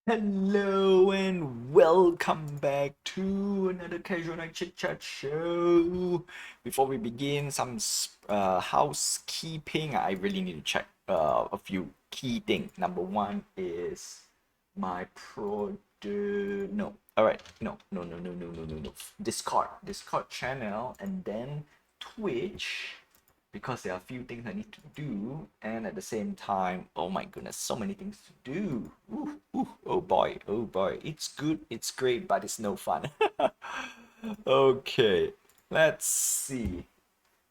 Hello and welcome back to another Casual Night Chit Chat show. Before we begin, some housekeeping. I really need to check a few key things. Number one is my no. All right, no. Discord channel, and then Twitch because there are a few things I need to do, and at the same time, oh my goodness, so many things to do. Oh boy, it's good, it's great, but it's no fun. Okay, let's see.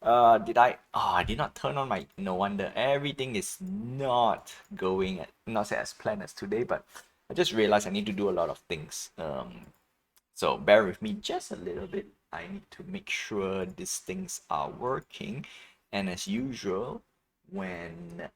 I did not turn on my, no wonder, everything is not going, not say as planned as today, but I just realized I need to do a lot of things. So bear with me just a little bit. I need to make sure these things are working. And as usual, when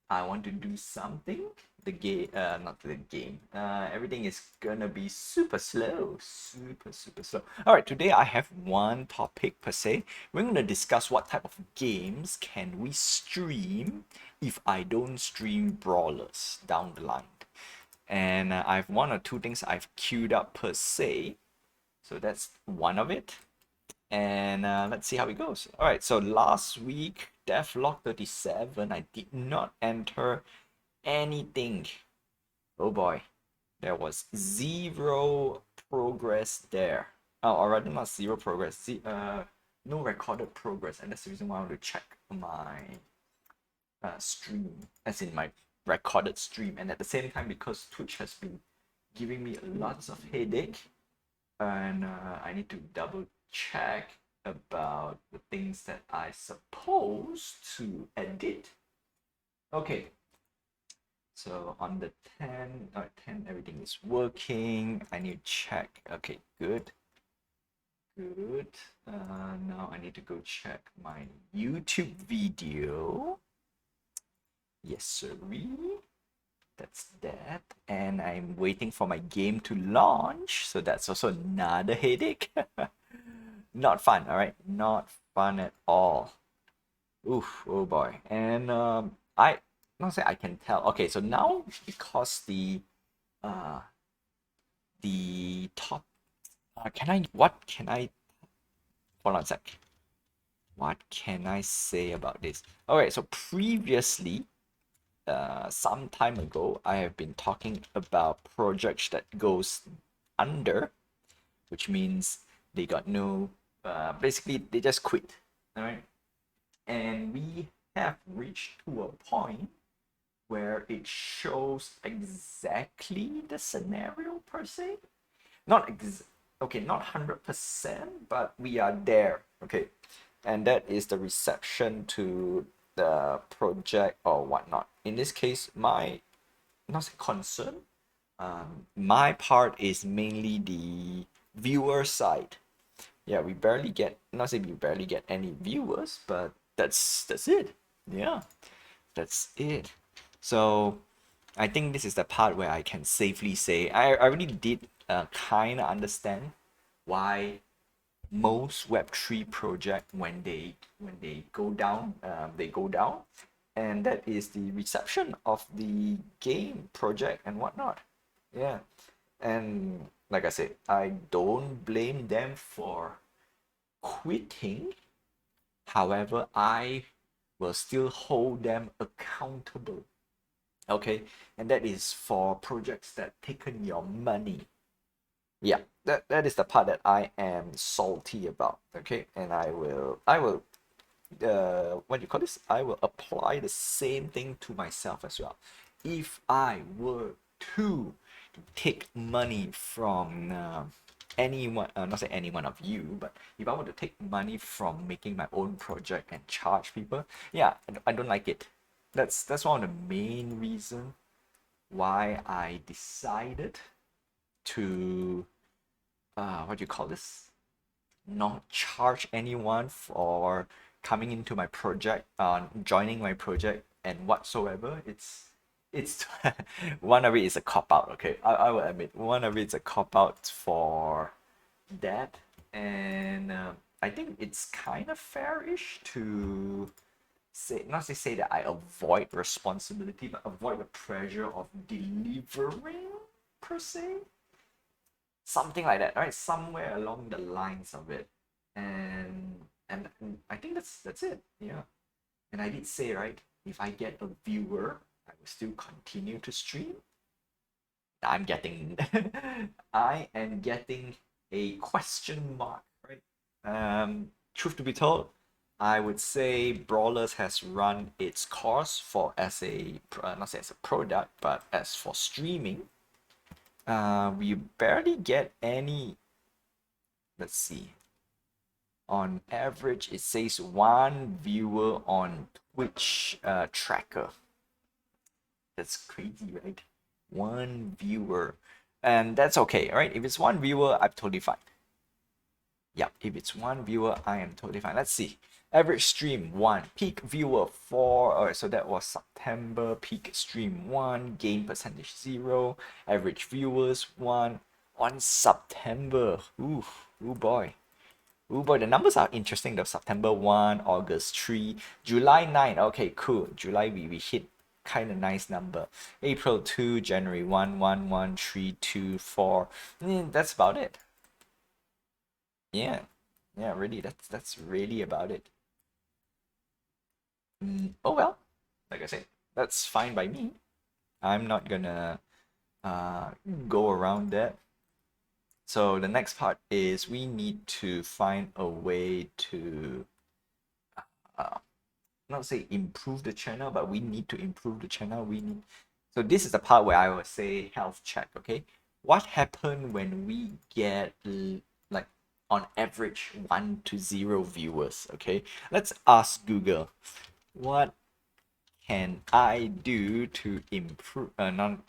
I want to do something, the game, not the game, everything is gonna be super slow, super slow. All right, today I have one topic per se. We're gonna discuss what type of games can we stream if I don't stream brawlers down the line. And I have one or two things I've queued up per se. So that's one of it. And let's see how it goes. All right, so last week, Devlog 37, I did not enter anything. Oh boy, there was zero progress there. Oh, or rather not zero progress, no recorded progress. And that's the reason why I want to check my stream, as in my recorded stream. And at the same time, because Twitch has been giving me lots of headache, and I need to double check about the things that I supposed to edit. Okay, so on the 10, 10, everything is working. I need to check. Okay, good. Now I need to go check my YouTube video. Yes, sirree. That's that. And I'm waiting for my game to launch. So that's also another headache. Not fun, all right? Not fun at all. Oof, oh boy. And I not say I can tell. Okay, so now because uh the top can I what can I hold on a sec. What can I say about this? Alright, so previously some time ago I have been talking about projects that goes under, which means they got no basically they just quit. Alright. And we have reached to a point where it shows exactly the scenario per se. Not okay, not 100%, but we are there. Okay, and that is the reception to the project or whatnot. In this case, my not say concern. My part is mainly the viewer side. Yeah, we barely get, not say we barely get any viewers, but that's it. Yeah, that's it. So I think this is the part where I can safely say I really did kind of understand why most Web3 project when they go down, and that is the reception of the game project and whatnot. Yeah, and like I said, I don't blame them for quitting. However, I will still hold them accountable. Okay, and that is for projects that taken your money. Yeah, that is the part that I am salty about. Okay, and I will what do you call this? I will apply the same thing to myself as well. If I were to take money from anyone, not say any one of you, but if I were to take money from making my own project and charge people, yeah, I don't like it. That's one of the main reason why I decided to what do you call this? Not charge anyone for coming into my project, joining my project and whatsoever. It's one of it is a cop out. Okay, I will admit one of it's a cop out for that, and I think it's kind of fairish to say not to say that I avoid responsibility, but avoid the pressure of delivering. per se, something like that, right? Somewhere along the lines of it, and I think that's it. Yeah, and I did say, right, if I get a viewer, I will still continue to stream. I'm getting, I am getting a question mark, right? Truth to be told, I would say Brawlers has run its course for as a not say as a product, but as for streaming, we barely get any. Let's see. On average, it says one viewer on Twitch tracker. That's crazy, right? One viewer. And that's okay, right? If it's one viewer, I'm totally fine. Yep, if it's one viewer, I am totally fine. Let's see. Average stream 1, peak viewer 4. Alright, so that was September. Peak stream 1, gain percentage 0. Average viewers 1 on September. Ooh, oh boy. Oh boy, the numbers are interesting though. September 1, August 3, July 9. Okay, cool. July we hit kind of nice number. April 2, January 1, 1, 1, 3, 2, 4. That's about it. Yeah. Yeah, really, that's really about it. Oh well, like I said, that's fine by me. I'm not gonna uh go around that. So the next part is we need to find a way to uh not say improve the channel, but we need to improve the channel. We need. So this is the part where I will say health check. Okay, what happened when we get like on average 1 to 0 viewers? Okay, let's ask Google. What can I do to improve? Non.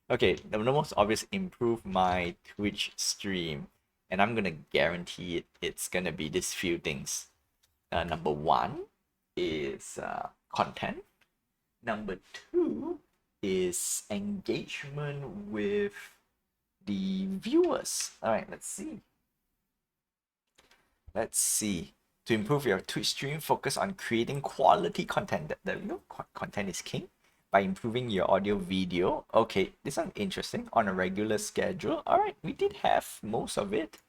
Okay, the most obvious, improve my Twitch stream, and I'm gonna guarantee it. It's gonna be these few things. Number one is content. Number two is engagement with the viewers. All right, let's see. Let's see. To improve your Twitch stream, focus on creating quality content. There we go. Content is king. By improving your audio video. Okay, this one's interesting. On a regular schedule. All right, we did have most of it.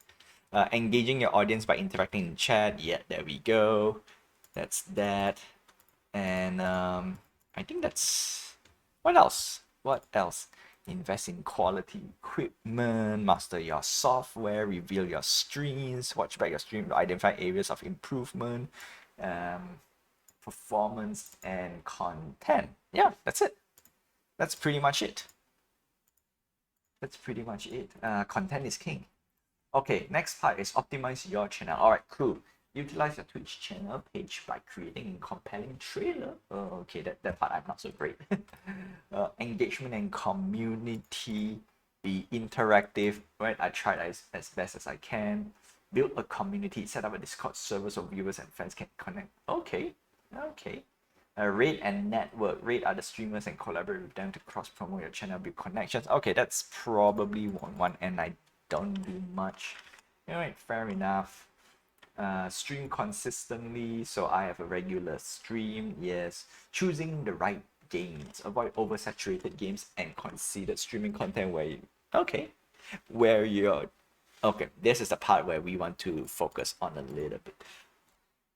Engaging your audience by interacting in chat. Yeah, there we go. That's that. And I think that's what else? What else? Invest in quality equipment, master your software, reveal your streams, watch back your stream, identify areas of improvement, performance, and content. Yeah, that's it. That's pretty much it. That's pretty much it. Content is king. Okay, next part is optimize your channel. All right, cool. Utilize your Twitch channel page by creating a compelling trailer. Oh, okay, that part I'm not so great. Engagement and community, be interactive, right? I tried as best as I can. Build a community, set up a Discord server so viewers and fans can connect. Okay, okay. Rate and network. Rate other streamers and collaborate with them to cross promote your channel, build connections. Okay, that's probably one, and I don't do much. Alright, fair enough. Stream consistently, so I have a regular stream. Yes, choosing the right games, avoid oversaturated games, and consider streaming content where you, okay, where you're okay. This is the part where we want to focus on a little bit.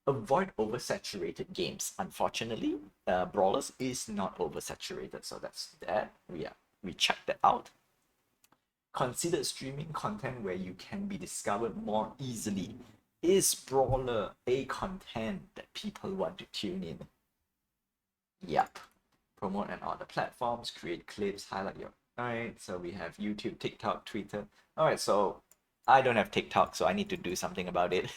Avoid oversaturated games. Unfortunately, Brawlers is not oversaturated, so that's that. We checked that out. Consider streaming content where you can be discovered more easily. Is Brawler a content that people want to tune in? Yep. Promote on other platforms, create clips, highlight your. Alright, so we have YouTube, TikTok, Twitter. Alright, so I don't have TikTok, so I need to do something about it.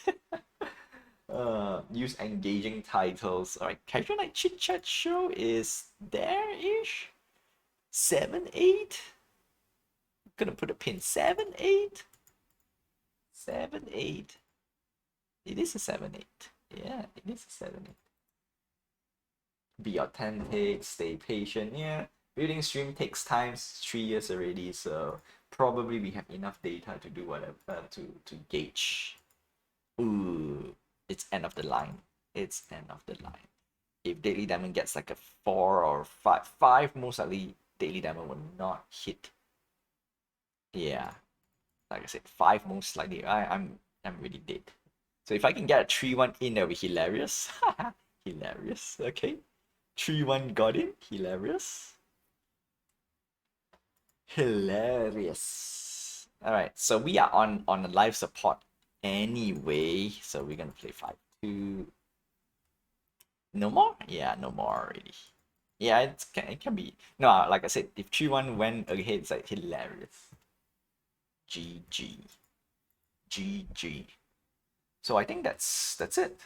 Use engaging titles. Alright, Casual Night Chit Chat Show is there-ish. 7, 8. Gonna put a pin. 7, 8. 7, 8. It is a 7, 8. Yeah, it is a 7, 8. Be authentic, stay patient. Yeah, building stream takes time. 3 years already, so probably we have enough data to do whatever to gauge. Ooh, it's end of the line. It's end of the line. If Daily Diamond gets like a 4 or 5, most likely Daily Diamond will not hit Yeah, like I said, 5 most likely. I'm really dead. So if I can get a 3-1 in, that'll be hilarious. Hilarious. Okay. 3-1 got it. Hilarious. Hilarious. Alright, so we are on a live support anyway. So we're gonna play 5-2. No more? Yeah, no more already. Yeah, it can be. No, like I said, if 3-1 went ahead, it's like hilarious. GG. GG. So I think that's it.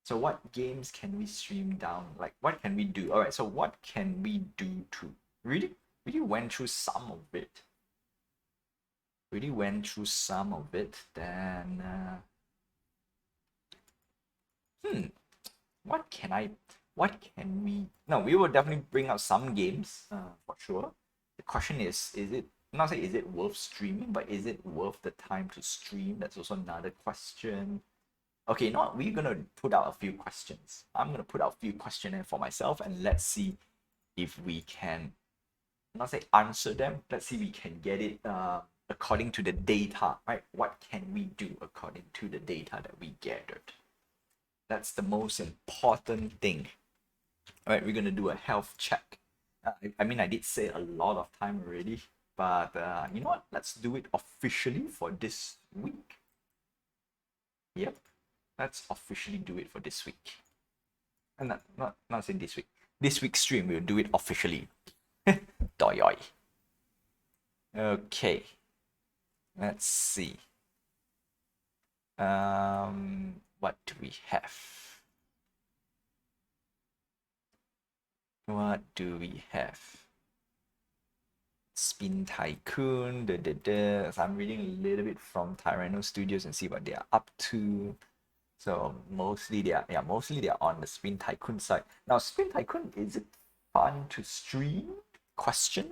So what games can we stream down? Like what can we do? Alright, so what can we do to really went through some of it. Really went through some of it. Then what can I what can we no, we will definitely bring out some games, for sure. The question is it not say is it worth streaming, but is it worth the time to stream? That's also another question. Okay, you know what? We're gonna put out a few questions. I'm gonna put out a few questionnaire for myself, and let's see if we can not say answer them. Let's see if we can get it according to the data, right? What can we do according to the data that we gathered? That's the most important thing. All right, we're gonna do a health check. I mean, I did say a lot of time already, but you know what? Let's do it officially for this week. Yep, let's officially do it for this week. And not saying this week. This week's stream, we'll do it officially. Doyoy. Okay. Let's see. What do we have? What do we have? Spin Tycoon. So I'm reading a little bit from Tyranno Studios and see what they are up to. So mostly they are on the Spin Tycoon side. Now Spin Tycoon, is it fun to stream? Question.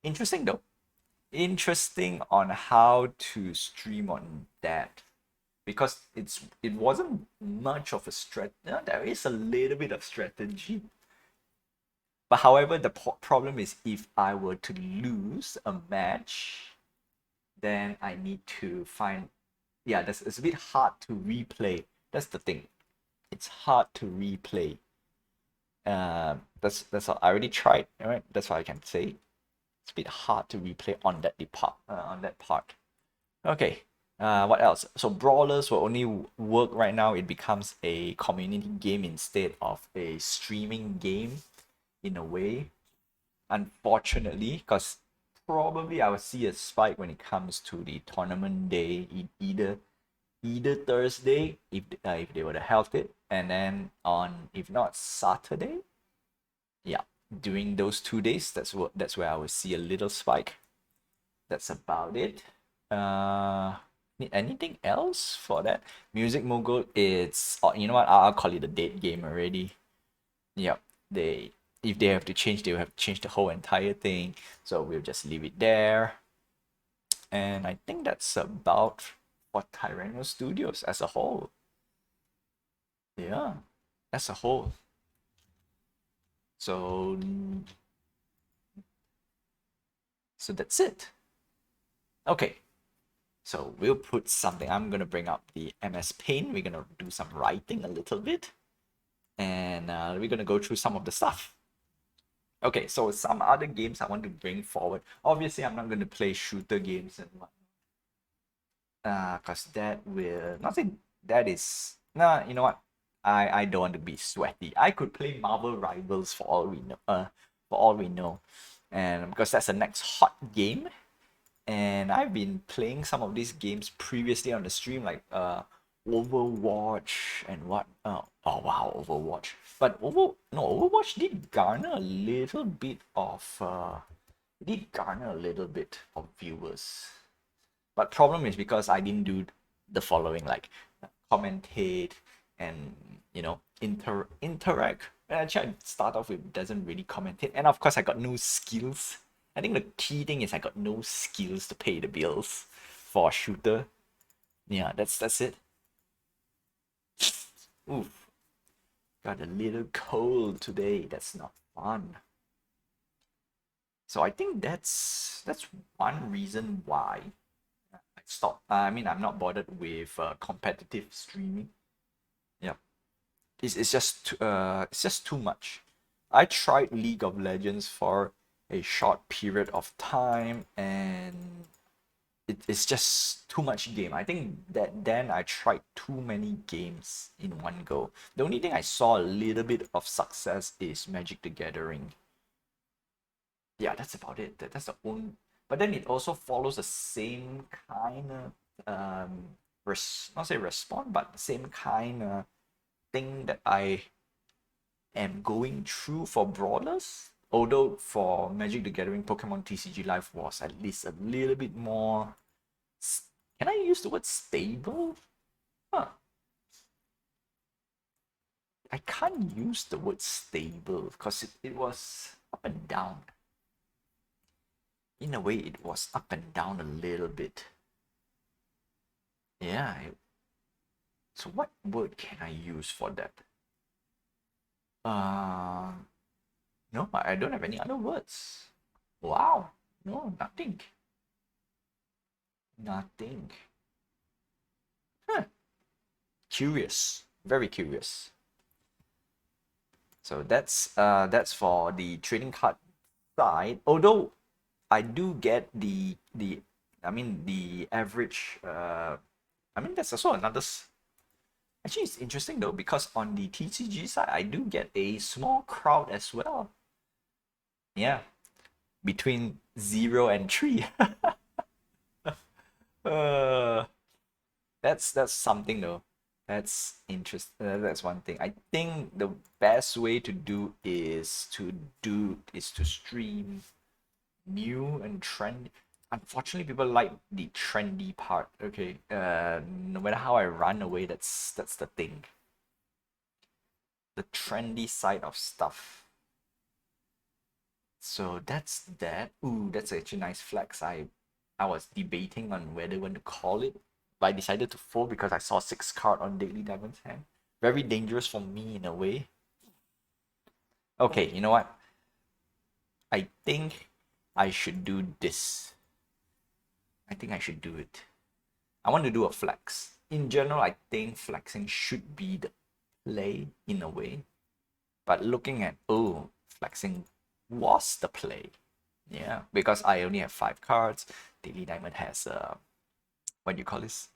Interesting though. Interesting on how to stream on that, because it wasn't much of a strat. There is a little bit of strategy, but however the problem is if I were to lose a match, then I need to find, yeah, it's a bit hard to replay. That's the thing, it's hard to replay. That's all. I already tried. All right, that's what I can say. It's a bit hard to replay on that part. Okay. What else? So brawlers will only work right now. It becomes a community game instead of a streaming game, in a way. Unfortunately, because probably I will see a spike when it comes to the tournament day, either Thursday if they would have held it, and then on if not Saturday. Yeah, during those 2 days, that's where I will see a little spike. That's about it. Anything else for that? Music Mogul, it's you know what? I'll call it a dead game already. Yep. If they have to change, they will have to change the whole entire thing. So we'll just leave it there. And I think that's about for Tyranno Studios as a whole. Yeah, as a whole. So that's it. Okay. So we'll put something. I'm gonna bring up the MS Paint. We're gonna do some writing a little bit, and we're gonna go through some of the stuff. Okay, so some other games I want to bring forward. Obviously, I'm not gonna play shooter games and what, cause that will not say that is nah. You know what? I don't want to be sweaty. I could play Marvel Rivals for all we know. And because that's the next hot game, and I've been playing some of these games previously on the stream, like Overwatch and what? Oh wow, Overwatch. But Overwatch did garner a little bit of viewers. But problem is because I didn't do the following, like commentate and interact. And actually, I start off with doesn't really commentate, and of course I got no skills. I think the key thing is I got no skills to pay the bills for a shooter. Yeah, that's it. Oof, got a little cold today. That's not fun. So I think that's one reason why I stopped. I mean, I'm not bothered with competitive streaming. Yeah, it's just too much. I tried League of Legends for a short period of time, and it's just too much game. I think that then I tried too many games in one go. The only thing I saw a little bit of success is Magic the Gathering. Yeah, that's about it. That's the only. But then it also follows the same kind of not say response, but the same kind of thing that I am going through for Brawlers. Although for Magic the Gathering, Pokemon TCG Live was at least a little bit more. Can I use the word stable? Huh. I can't use the word stable because it was up and down. In a way, it was up and down a little bit. Yeah. So what word can I use for that? Uh, no, I don't have any other words. Wow. No, nothing. Nothing. Huh. Curious. Very curious. So that's for the trading card side. Although I do get the I mean the average I mean that's also another actually it's interesting though because on the TCG side I do get a small crowd as well. Yeah, between 0 and 3. uh that's something though. That's interesting. That's one thing. I think the best way to do is to stream new and trendy. Unfortunately, people like the trendy part. Okay, no matter how I run away, that's the thing. The trendy side of stuff. So that's that. Ooh, that's actually nice flex. I was debating on whether I want to call it, but I decided to fold because I saw 6 card on Daily Diamond's hand. Very dangerous for me in a way. Okay, you know what? I think I should do this. I think I should do it. I want to do a flex. In general, I think flexing should be the play in a way. But looking at, oh, flexing was the play. Yeah, because I only have 5 cards. Daily Diamond has, what do you call this?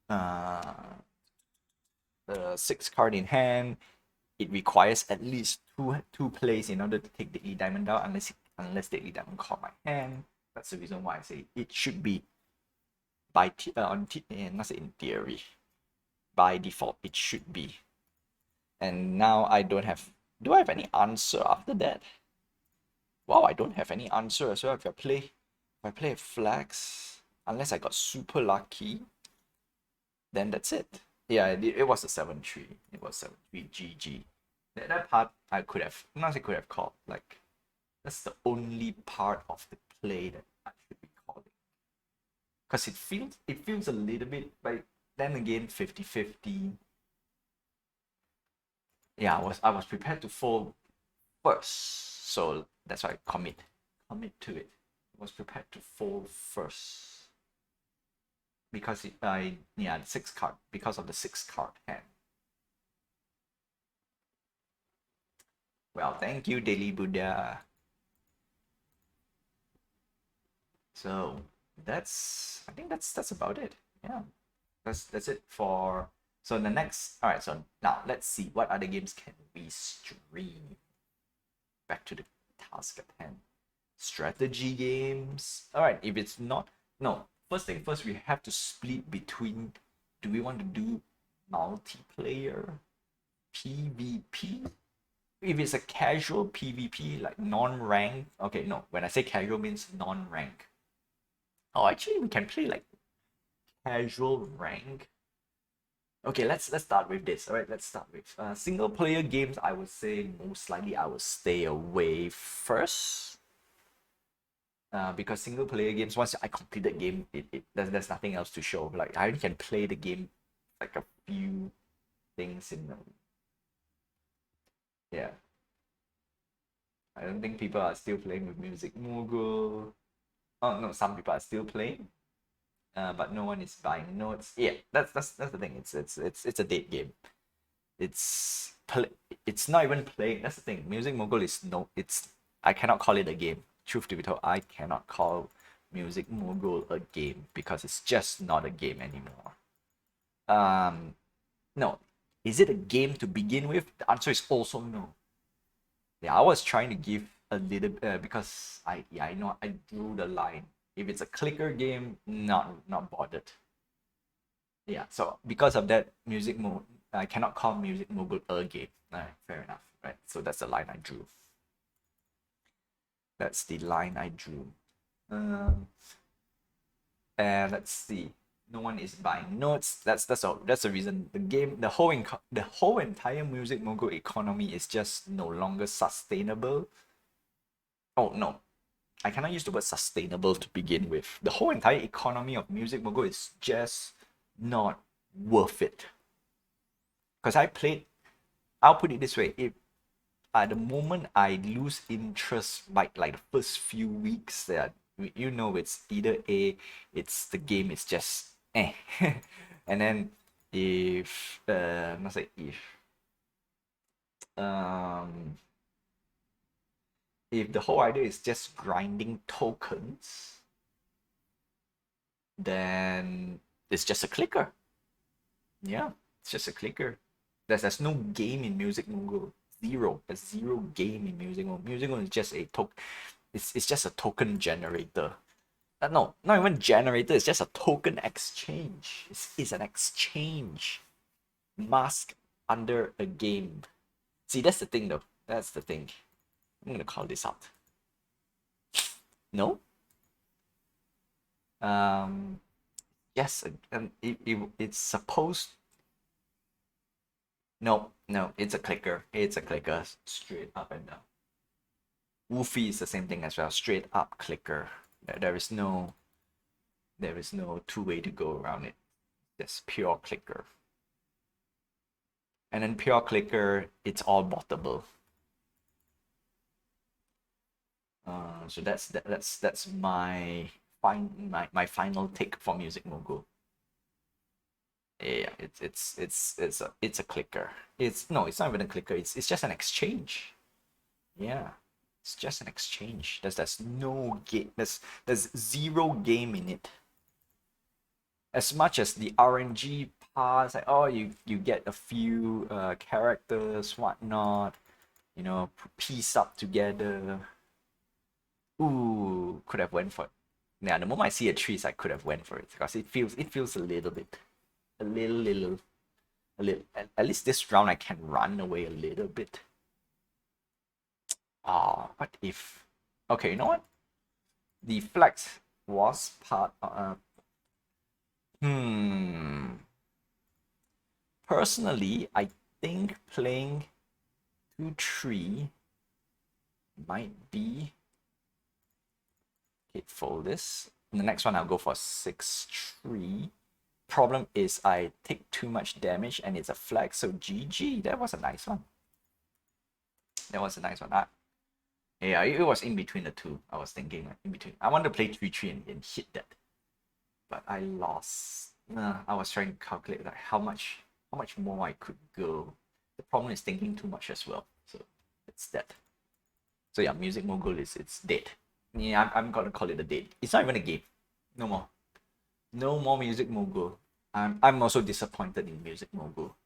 Uh, 6 card in hand. It requires at least two plays in order to take Daily Diamond down, unless Daily Diamond caught my hand. That's the reason why I say it should be not say in theory, by default it should be. And now I don't have. Do I have any answer after that? Wow, I don't have any answer as well. If I play a flex, unless I got super lucky, then that's it. Yeah, it was a 7-3. It was 7-3 GG. That part I could have, not I could have called. Like, that's the only part of the play that I should be calling. Because it feels a little bit like, then again 50-50. Yeah, I was prepared to fold first. So that's why I commit to it. I was prepared to fold first. Because the 6 card, because of the 6 card hand. Well, thank you, Daily Buddha. So I think that's about it. Yeah, that's it for. So the next, all right. So now let's see what other games can we stream. Back to the task at hand. Strategy games. All right. If it's not, no. First thing first, we have to split between. Do we want to do multiplayer, PvP? If it's a casual PvP, like non-rank, okay, no. When I say casual, means non-rank. Oh, actually, we can play like casual rank. Okay, let's start with this. All right, let's start with single player games. I would say most likely I will stay away first. Because single player games, once I complete the game, there's nothing else to show. Like I only can play the game like a few things in them. Yeah. I don't think people are still playing with Music Mogul. Oh no, some people are still playing. But no one is buying notes. Yeah, that's the thing. It's a dead game. It's it's not even playing. That's the thing. Music Mogul is no. It's I cannot call it a game. Truth to be told, I cannot call Music Mogul a game because it's just not a game anymore. No. Is it a game to begin with? The answer is also no. Yeah, I was trying to give a little because I know I drew the line. If it's a clicker game, not bothered. Yeah, so because of that, I cannot call Music Mogul a game. Alright, fair enough. Right, so that's the line I drew. That's the line I drew. And let's see. No one is buying notes. That's the reason the whole entire Music Mogul economy is just no longer sustainable. Oh no, I cannot use the word sustainable to begin with. The whole entire economy of Music Mogul is just not worth it. Because I'll put it this way: if at the moment I lose interest, like the first few weeks, that it's either it's the game is just and then if not say um if the whole idea is just grinding tokens, then it's just a clicker. Yeah, it's just a clicker. There's no game in Music Mogul. Zero. There's zero game in Music Mogul. Music Mogul is just a it's just a token generator. No, not even generator. It's just a token exchange. It's an exchange masked under a game. See, that's the thing, though. That's the thing. I'm gonna call this out. No. Yes, and it's supposed. No, it's a clicker. It's a clicker, straight up and down. Woofy is the same thing as well. Straight up clicker. There is no two way to go around it. Just pure clicker. And then pure clicker, it's all bottable. So that's my final take for Music Mogul. Yeah, it's a clicker. It's not even a clicker. It's just an exchange. Yeah, it's just an exchange. There's no game. There's zero game in it. As much as the RNG parts, like you get a few characters, whatnot, piece up together. Ooh, could have went for it. Yeah, the moment I see a trees, I could have went for it because it feels a little bit, a little. At least this round I can run away a little bit. What if? Okay, you know what? The flex was part. Personally, I think playing 2-3 might be. Okay, fold this. The next one I'll go for 6-3. Problem is I take too much damage and it's a flag, so GG. That was a nice one. Yeah, it was in between the two. I was thinking like, in between. I wanted to play 3-3 and hit that, but I lost. I was trying to calculate like how much more I could go. The problem is thinking too much as well. So it's that. So yeah, Music Mogul it's dead. Yeah, I'm gonna call it a dead. It's not even a game. No more. No more Music Mogul. I'm also disappointed in Music Mogul.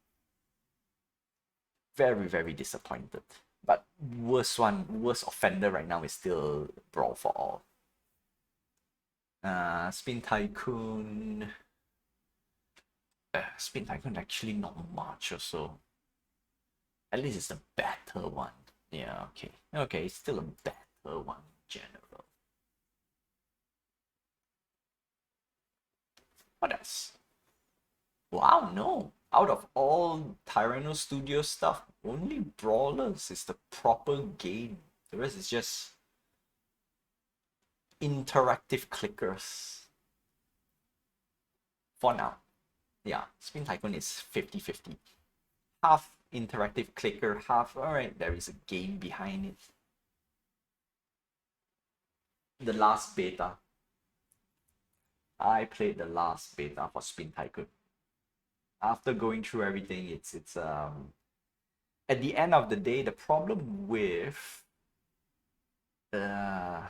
Very, very disappointed. But worst offender right now is still Brawl for All. Spin Tycoon. Spin Tycoon actually not much also. At least it's a better one. Yeah, okay. Okay, it's still a better one in general. What else? Wow, no. Out of all Tyranno Studio stuff, only Brawlers is the proper game. The rest is just interactive clickers. For now. Yeah, Spin Tycoon is 50-50. Half interactive clicker, half, alright, there is a game behind it. the last beta. I played the last beta for Spin Tycoon. After going through everything, it's at the end of the day, the problem with uh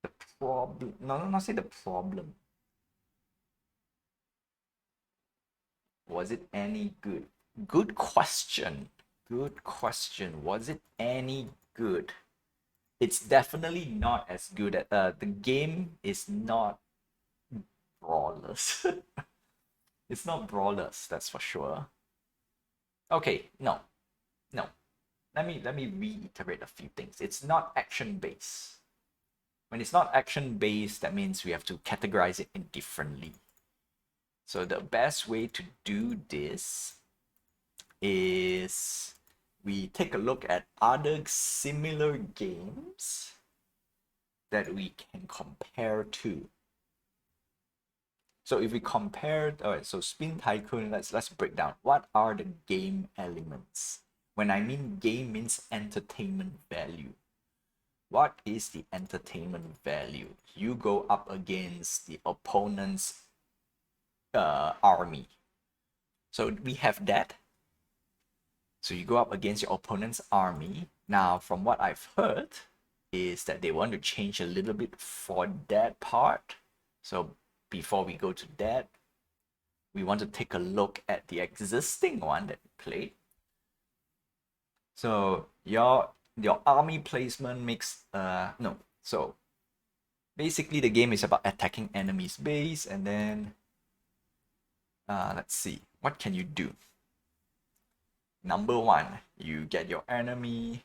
the problem, no, not say the problem. Was it any good? Good question. Good question. Was it any good? It's definitely not as good at the game is not brawlers. It's not brawlers, that's for sure. Okay, no. No. Let me reiterate a few things. It's not action based. When it's not action based, that means we have to categorize it indifferently. So the best way to do this is we take a look at other similar games that we can compare to. So if we compare, all right, so Spin Tycoon, let's break down. What are the game elements? When I mean game means entertainment value. What is the entertainment value? You go up against the opponent's army. So we have that. So you go up against your opponent's army. Now, from what I've heard, is that they want to change a little bit for that part. So before we go to that, we want to take a look at the existing one that we played. So your army placement makes no. So basically the game is about attacking enemies' base, and then let's see, what can you do? Number one, you get your enemy,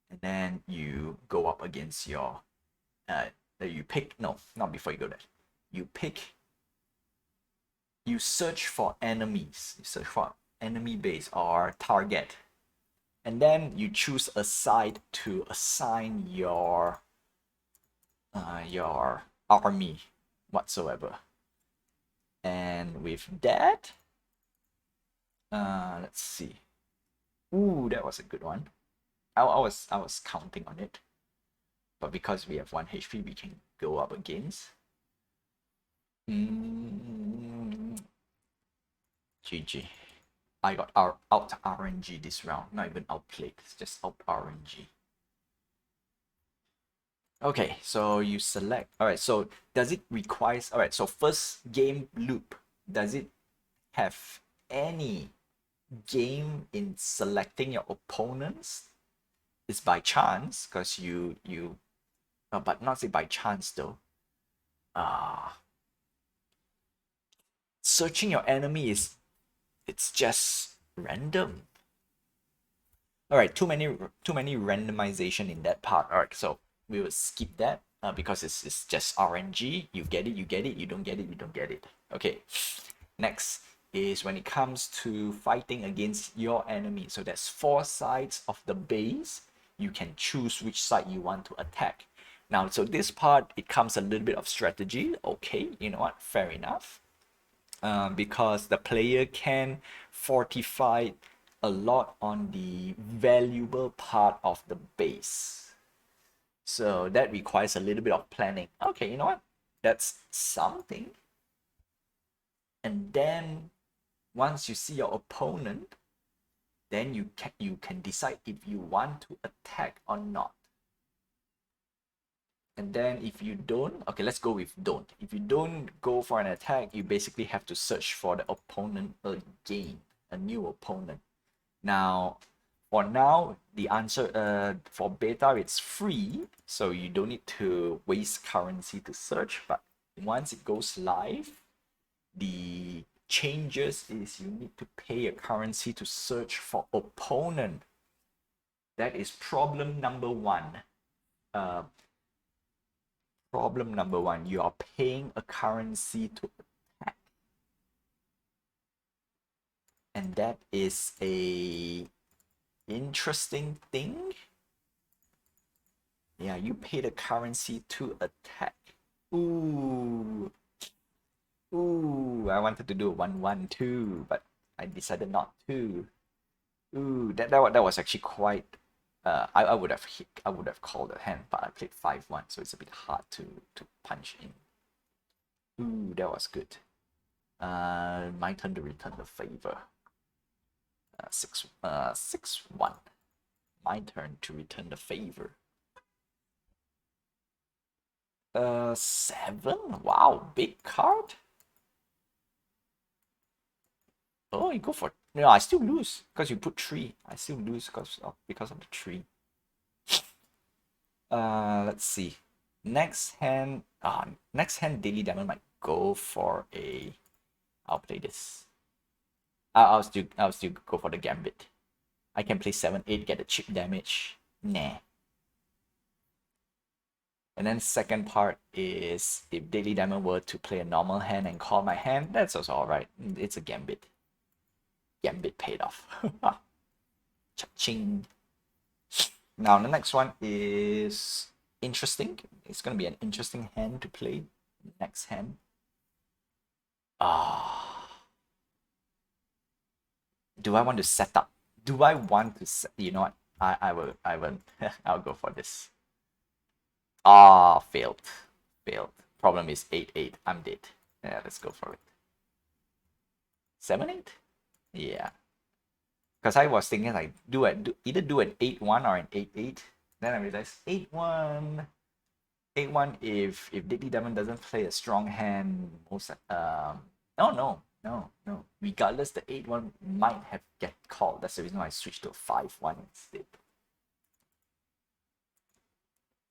and then you go up against your you pick, no, not before you go there. You search for enemies. You search for enemy base or target. And then you choose a side to assign your army whatsoever. And with that, let's see. Ooh, that was a good one. I was counting on it, but because we have 1 HP, we can go up against. GG. I got out RNG this round. Not even outplayed. It's just out RNG. Okay, so you select. Alright, so does it require... Alright, so first game loop. Does it have any game in selecting your opponents? It's by chance, because you but not say by chance though. Searching your enemy it's just random. Alright, too many randomization in that part. Alright, so we will skip that because it's just RNG. You get it, you get it. You don't get it, you don't get it. Okay, next is when it comes to fighting against your enemy. So there's 4 sides of the base. You can choose which side you want to attack. Now, so this part, it comes a little bit of strategy. Okay, you know what? Fair enough. Because the player can fortify a lot on the valuable part of the base. So that requires a little bit of planning. Okay, you know what? That's something. And then once you see your opponent, then you can decide if you want to attack or not. And then if you don't, okay, let's go with don't. If you don't go for an attack, you basically have to search for the opponent again, a new opponent. Now, for now, the answer for beta, it's free, so you don't need to waste currency to search. But once it goes live, the changes is you need to pay a currency to search for opponent. That is problem number one. Problem number one, you are paying a currency to attack. And that is a interesting thing. Yeah, you pay the currency to attack. Ooh. Ooh, I wanted to do 1-1 too, but I decided not to. Ooh, that was actually quite I would have called a hand, but I played 5-1, so it's a bit hard to punch in. Ooh, that was good. My turn to return the favor. 6-1. My turn to return the favor. 7. Wow, big card. Oh, you go for no. I still lose because you put 3. I still lose because of the 3. Let's see. Next hand. Next hand. Daily Diamond might go for a. I'll play this. I'll still go for the Gambit. I can play 7-8, get a chip damage. Nah. And then second part is if Daily Diamond were to play a normal hand and call my hand, that's also alright. It's a Gambit. Gambit paid off. Cha-ching. Now the next one is interesting. It's gonna be an interesting hand to play. Next hand. Do I want to set up? Do I want to set, you know what? I will I'll go for this. Failed. Failed. Problem is 8-8. I'm dead. Yeah, let's go for it. 7-8? Yeah. Because I was thinking like either do an 8-1 or an 8-8. Then I realized 8-1. 8-1 if Daily Diamond doesn't play a strong hand, most no. Regardless, the 8-1 might have get called. That's the reason why I switched to a 5-1 instead.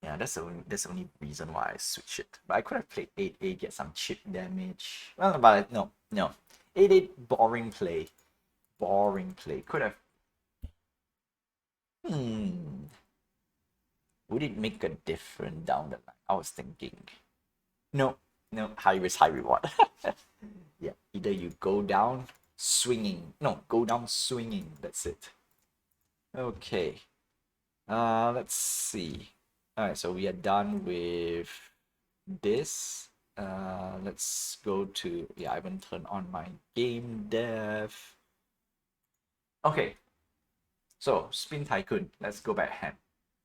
Yeah, that's the only reason why I switched it. But I could have played 8-8, get some chip damage. Well, but no. 8-8, boring play. Boring play. Could have. Would it make a difference down the line? I was thinking. No. High risk, high reward. Yeah, either you go down swinging. No, go down swinging. That's it. Okay. Let's see. Alright, so we are done with this. Let's go to, I haven't turned on my game dev. Okay, so Spin Tycoon, let's go back hand.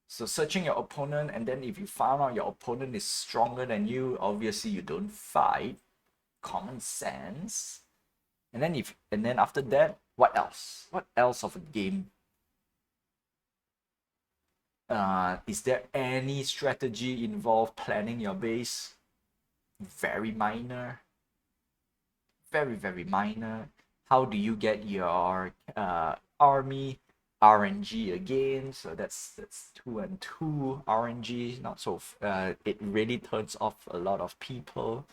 So searching your opponent, and then if you found out your opponent is stronger than you, obviously you don't fight. Common sense. And then after that, what else? What else of a game? Is there any strategy involved planning your base? Very minor. Very, very minor. How do you get your army RNG again? So that's 2 and 2 RNG. Not so. It really turns off a lot of people.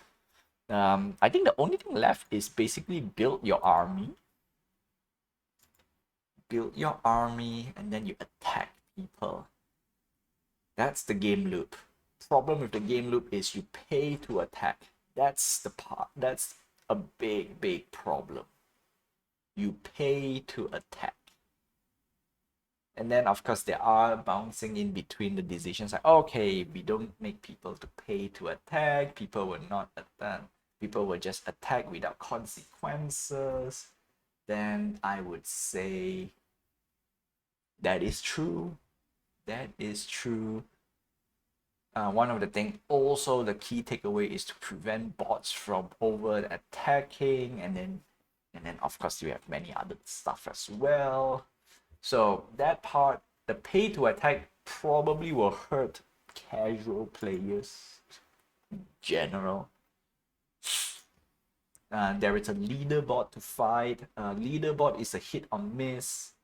I think the only thing left is basically build your army. Build your army and then you attack people. That's the game loop. Problem with the game loop is you pay to attack. That's the part. That's a big problem. You pay to attack. And then of course there are bouncing in between the decisions like, okay, we don't make people to pay to attack. People will not attack. People will just attack without consequences. Then I would say that is true. That is true. One of the things, also the key takeaway is to prevent bots from over attacking, and then of course you have many other stuff as well. So that part, the pay to attack probably will hurt casual players in general. There is a leaderboard to fight. Leaderboard is a hit or miss.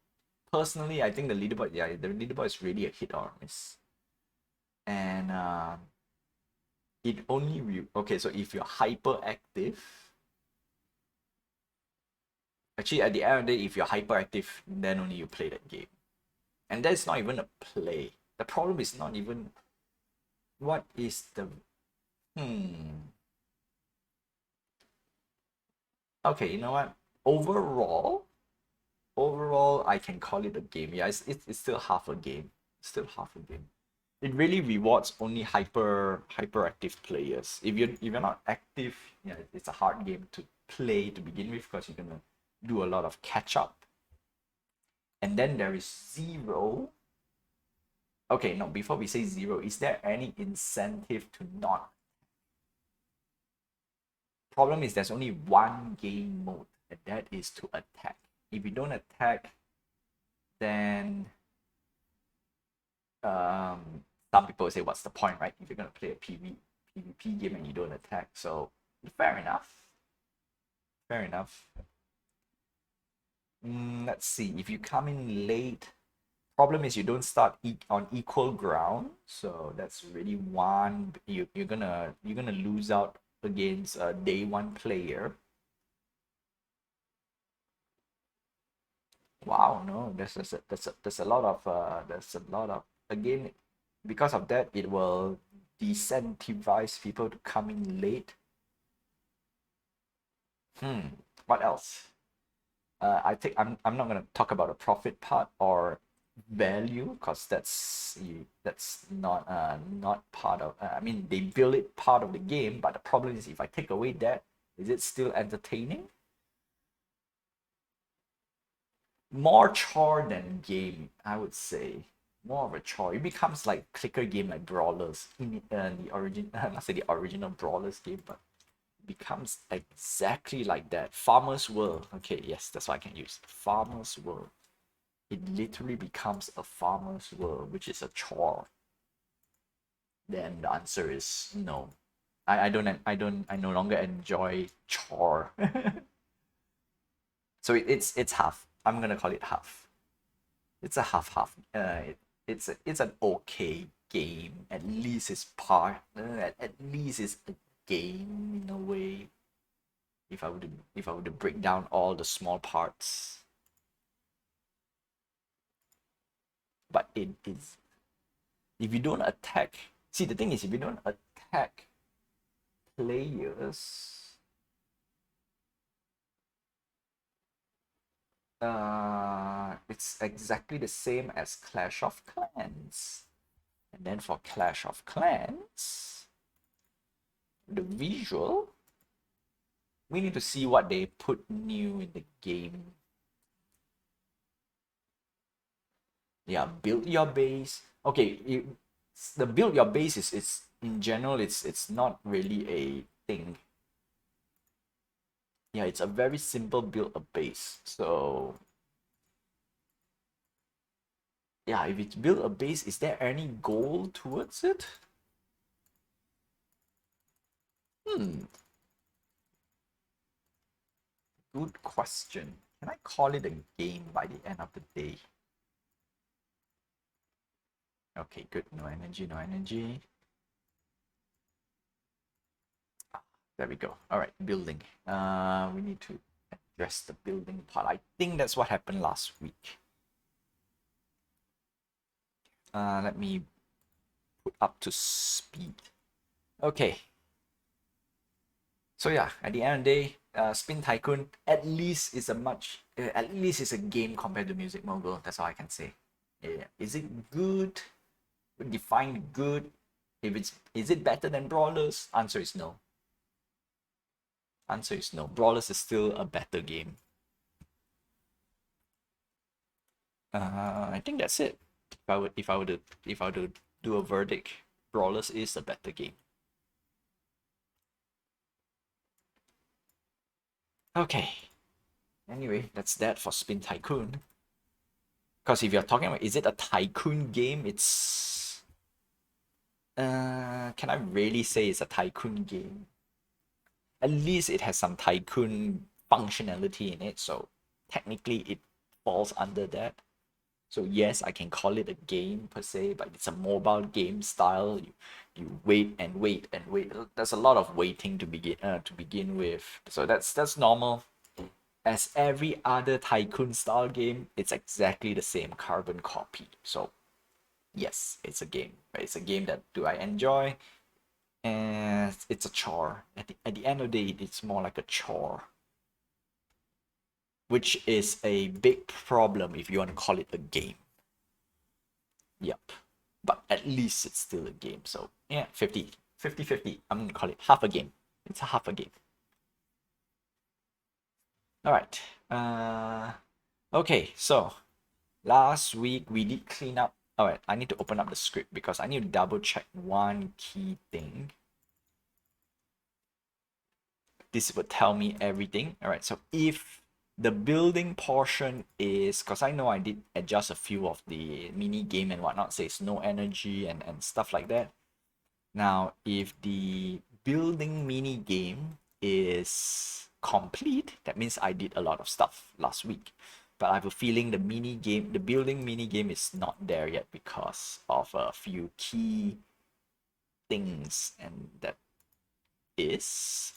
Personally, I think the leaderboard is really a hit or miss. And it only okay. So if you're hyperactive, actually at the end of the day, if you're hyperactive, then only you play that game, and that's not even a play. The problem is not even what is the Okay, you know what? Overall, I can call it a game. Yeah, it's still half a game. Still half a game. It really rewards only hyperactive players. If you're not active, yeah, it's a hard game to play to begin with because you're gonna do a lot of catch up. And then there is 0. Okay, no, before we say 0, is there any incentive to not? Problem is there's only one game mode, and that is to attack. If you don't attack, then some people say, what's the point, right? If you're gonna play a PvP game and you don't attack, so fair enough. Fair enough. Let's see. If you come in late, problem is you don't start on equal ground, so that's really one. You're gonna lose out against a day one player. Wow, no, there's a lot of again, because of that it will disincentivize people to come in late. What else? I think I'm not gonna talk about the profit part or value because that's not part of. I mean, they build it part of the game, but the problem is if I take away that, is it still entertaining? More chore than game, I would say. More of a chore. It becomes like clicker game like Brawlers in the origin. Not say the original Brawlers game, but becomes exactly like that. Farmer's World. Okay, yes, that's what I can use. Farmer's World. It literally becomes a Farmer's World, which is a chore. Then the answer is no. I no longer enjoy chore. So it's half. I'm gonna call it half. It's a half. It's an okay game. At least it's part. At least it's a game in a way. If I were to break down all the small parts, but it is. If you don't attack, see the thing is if you don't attack players, it's exactly the same as Clash of Clans. And then for Clash of Clans, the visual, we need to see what they put new in the game. Yeah, build your base. Okay, the build your base is in general it's not really a thing. Yeah, it's a very simple build a base. So yeah, if it's build a base, is there any goal towards it? Good question. Can I call it a game by the end of the day? Okay, good. No energy, no energy. There we go. All right, building. We need to address the building part. I think that's what happened last week. Let me put up to speed. Okay. So yeah, at the end of the day, Spin Tycoon at least is a game compared to Music Mogul. That's all I can say. Yeah. Is it good? Define good. Is it better than Brawlers? Answer is no. Answer is no. Brawlers is still a better game. I think that's it. If I were to do a verdict, Brawlers is a better game. Okay. Anyway, that's that for Spin Tycoon. Because if you're talking about is it a tycoon game, it's can I really say it's a tycoon game? At least it has some tycoon functionality in it, so technically it falls under that. So yes, I can call it a game per se, but it's a mobile game style. You wait and wait and wait. There's a lot of waiting to begin with. So that's normal. As every other tycoon style game, it's exactly the same carbon copy. So yes, it's a game. But it's a game that do I enjoy? And it's a chore. At the end of the day, it's more like a chore. Which is a big problem if you want to call it a game. Yep. But at least it's still a game. So yeah, 50. I'm gonna call it half a game. It's a half a game. Alright. Okay, so last week we did clean up All right, I need to open up the script because I need to double check one key thing. This would tell me everything. All right, so if the building portion is, because I know I did adjust a few of the mini game and whatnot, says no energy and stuff like that. Now, if the building mini game is complete, that means I did a lot of stuff last week. But I have a feeling the mini game, the building mini game is not there yet because of a few key things, and that is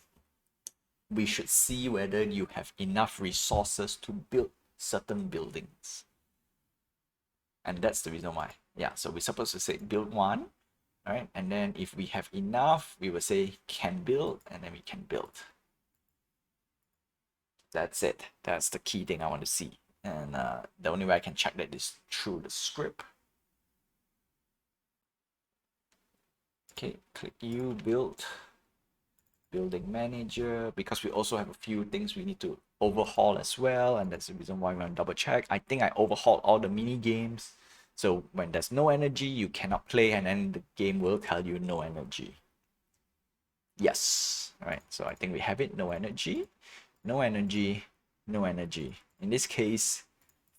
we should see whether you have enough resources to build certain buildings. And that's the reason why. Yeah, so we're supposed to say build one, all right? And then if we have enough, we will say can build, and then we can build. That's it. That's the key thing I want to see. And the only way I can check that is through the script. Okay, click you, build. Building manager, because we also have a few things we need to overhaul as well, and that's the reason why we want to double check. I think I overhauled all the mini games, so when there's no energy you cannot play, and then the game will tell you no energy. Yes. All right, so I think we have it. No energy, no energy, no energy. In this case,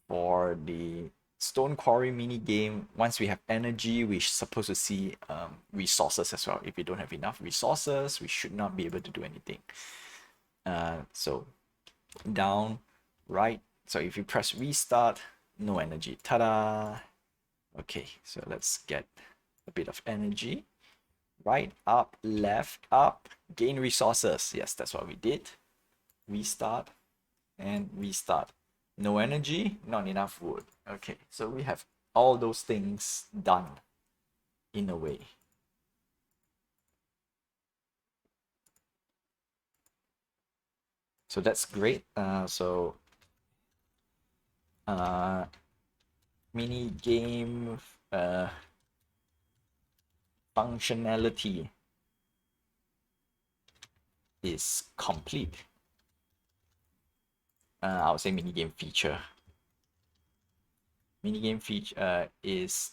for the Stone Quarry mini game, once we have energy, we're supposed to see resources as well. If we don't have enough resources, we should not be able to do anything. So down, right. So if you press restart, no energy. Ta-da! Okay, so let's get a bit of energy. Right, up, left, up, gain resources. Yes, that's what we did. Restart and restart. No energy, not enough wood. Okay, so we have all those things done in a way. So that's great. Mini game functionality is complete. I would say mini game feature. Mini game feature is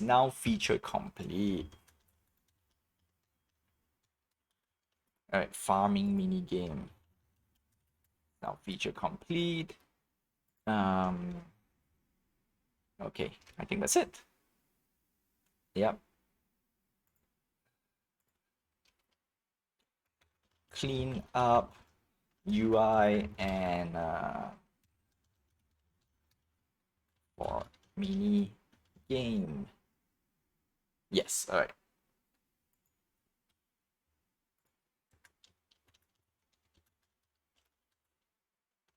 now feature complete. All right, farming mini game now feature complete. Okay, I think that's it. Yep. Clean up UI and for mini game. Yes, all right.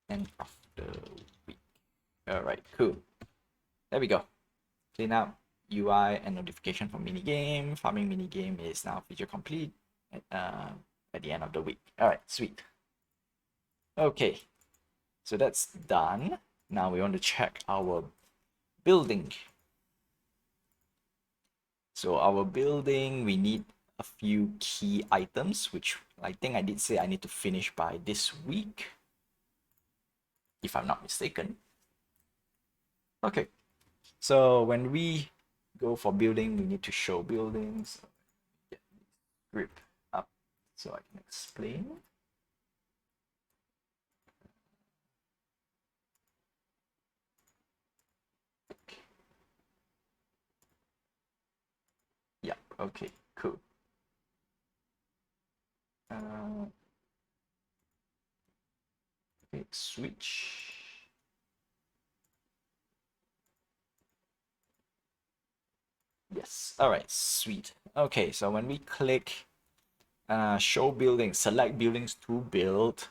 End of the week. All right, cool. There we go. Clean up UI and notification for mini game. Farming mini game is now feature complete at the end of the week. All right, sweet. Okay, so that's done. Now we want to check our building. So our building, we need a few key items, which I think I did say I need to finish by this week, if I'm not mistaken. Okay, so when we go for building, we need to show buildings. Get the script up so I can explain. Yeah, okay, cool. Okay, switch. Yes, all right, sweet. Okay, so when we click show buildings, select buildings to build,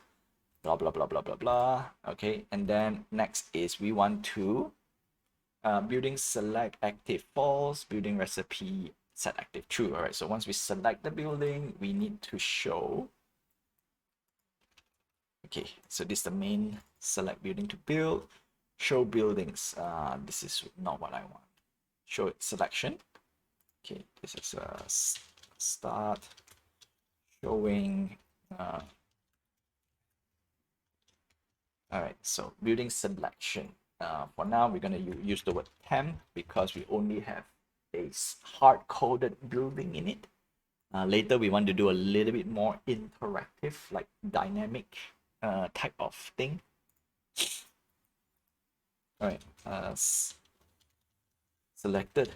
blah, blah, blah, blah, blah, blah. Okay, and then next is we want to building select active false, building recipe set active true. All right, so once we select the building, we need to show. Okay, so this is the main select building to build. Show buildings. This is not what I want. Show it selection. Okay, this is a start showing. All right, so building selection. For now, we're gonna use the word temp because we only have a hard-coded building in it. Later, we want to do a little bit more interactive, like dynamic type of thing. All right, selected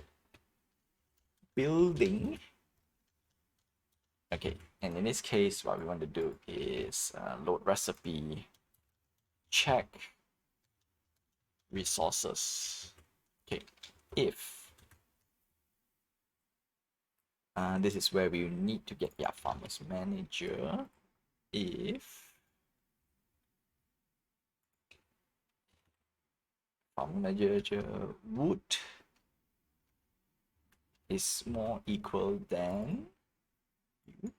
building. Okay, and in this case, what we want to do is load recipe, check resources. Okay, if this is where we need to get farmers manager. If farmer manager wood is more equal than you.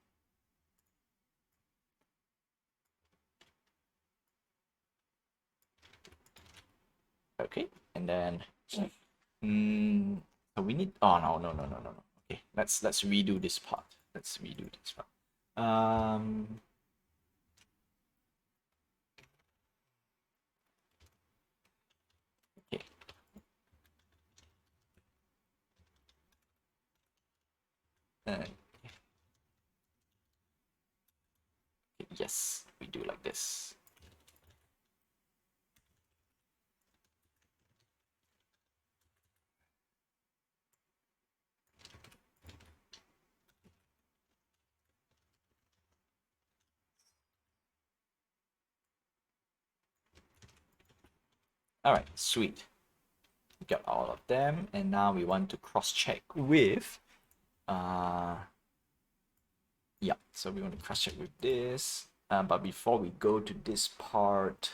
Okay, and then so we need, oh no. Okay, let's redo this part. Let's redo this part. Okay. Yes, we do like this. All right, sweet. We got all of them, and now we want to cross-check with, yeah. So we want to cross-check with this. But before we go to this part,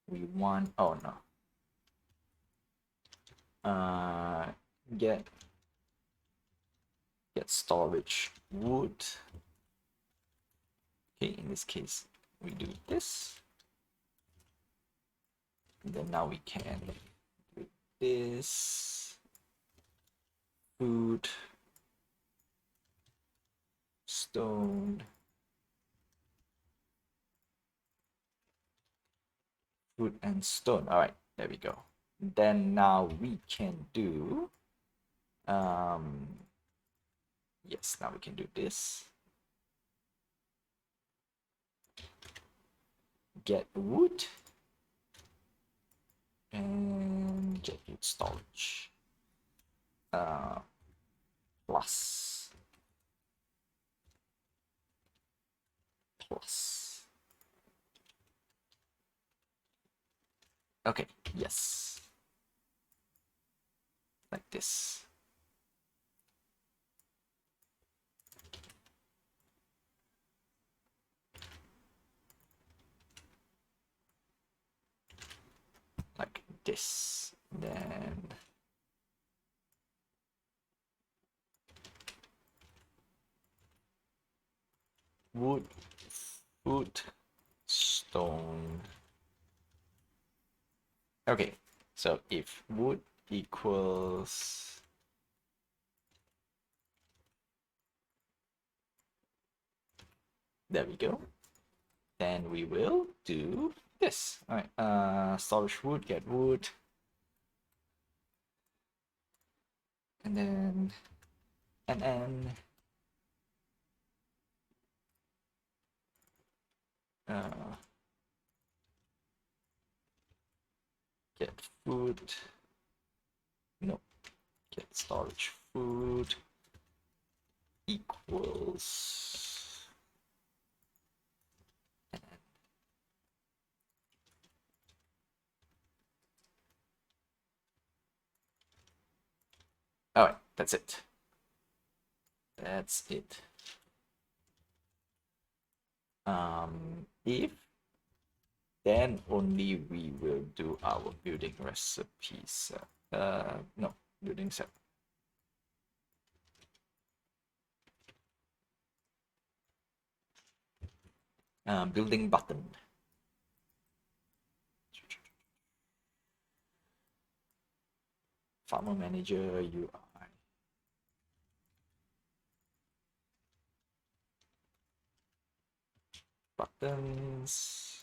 we want, oh no. Get storage wood. Okay, in this case, we do this. And then now we can do this. Food. Stone. Wood and stone. All right, there we go. Then now we can do, yes, now we can do this. Get wood and get wood storage. Plus. Okay, yes. Like this. Like this. Then wood, food, stone. Okay, so if wood equals, there we go, then we will do this. All right, storage wood, get wood, and then get food, no, get storage food equals, all right, that's it. That's it. If, then only we will do our building recipes. No, building set. Building button. Farmer manager UI. Buttons.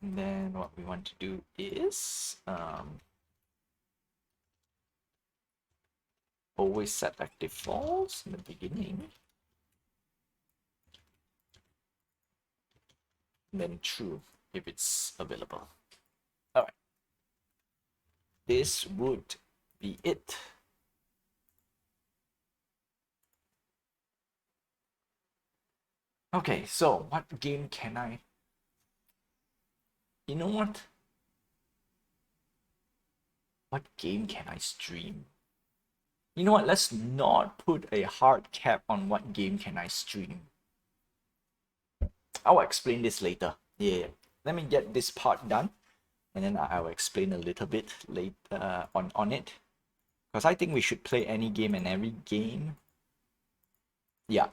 And then what we want to do is always set active false in the beginning, then true if it's available. All right, this would be it. Okay, so what game can I? You know what? What game can I stream? You know what? Let's not put a hard cap on what game can I stream. I'll explain this later. Yeah, let me get this part done, and then I'll explain a little bit later on it. Because I think we should play any game and every game. Yeah,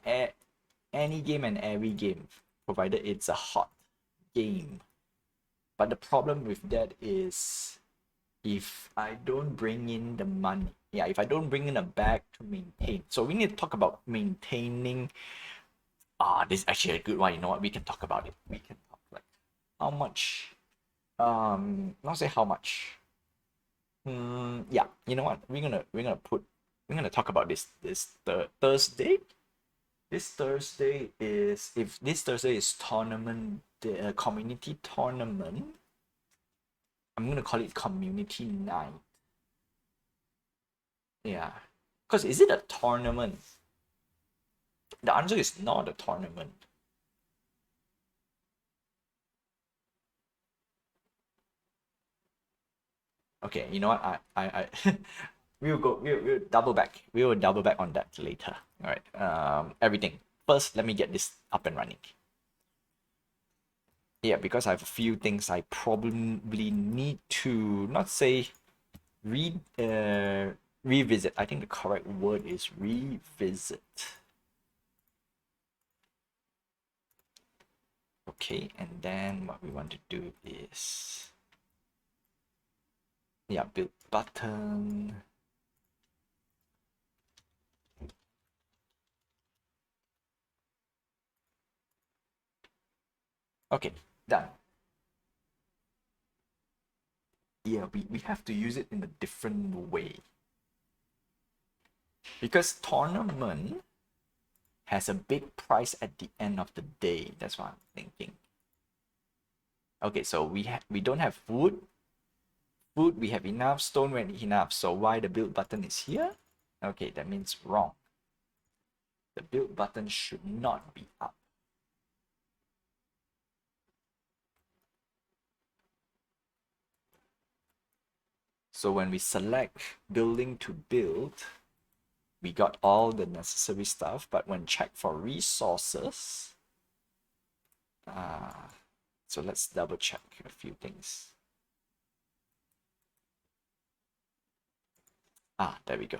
any game and every game, provided it's a hot game. But the problem with that is if I don't bring in the money, yeah, if I don't bring in a bag to maintain. So we need to talk about maintaining. This is actually a good one. You know what? We can talk about it. We can talk like how much. Not say how much. Yeah, you know what? We're gonna talk about this Thursday. This Thursday is, if this Thursday is tournament, the community tournament. I'm gonna call it community night. Yeah, because is it a tournament? The answer is not a tournament. Okay, you know what? We'll double back. We will double back on that later. All right. Everything. First, let me get this up and running. Yeah, because I have a few things I probably need to not say revisit. I think the correct word is revisit. Okay, and then what we want to do is, yeah, build button. Okay, done. Yeah, we have to use it in a different way. Because tournament has a big price at the end of the day. That's what I'm thinking. Okay, so we don't have food. Food we have enough, stone we have enough. So why the build button is here? Okay, that means wrong. The build button should not be up. So when we select building to build, we got all the necessary stuff, but when check for resources, so let's double check a few things. There we go.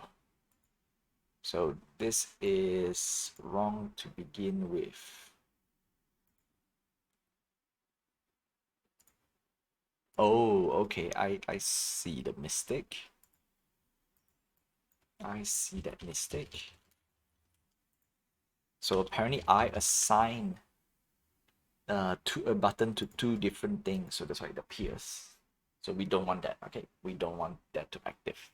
So this is wrong to begin with. Oh, okay, I see the mistake. I see that mistake. So apparently I assign to a button to two different things, so that's why it appears. So we don't want that. Okay, we don't want that to active.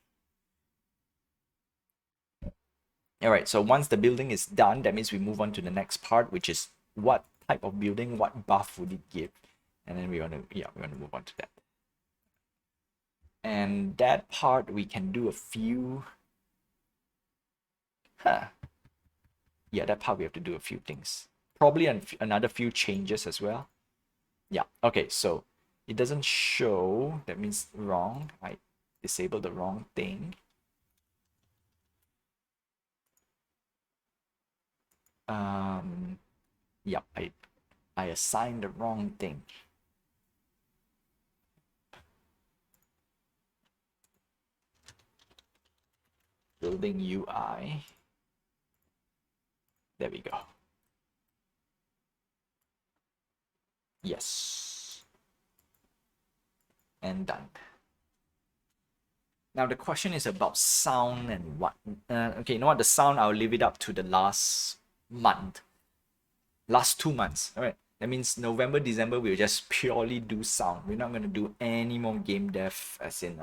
All right, so once the building is done, that means we move on to the next part, which is what type of building, what buff would it give, and then we want to move on to that. And that part we can do a few. Yeah, that part we have to do a few things. Probably another few changes as well. Yeah. Okay, so it doesn't show. That means wrong. I disabled the wrong thing. Yeah, I assigned the wrong thing. Building UI. There we go. Yes. And done. Now the question is about sound and what. Okay, you know what? The sound, I'll leave it up to the last month. Last 2 months. All right. That means November, December, we'll just purely do sound. We're not going to do any more game dev, as in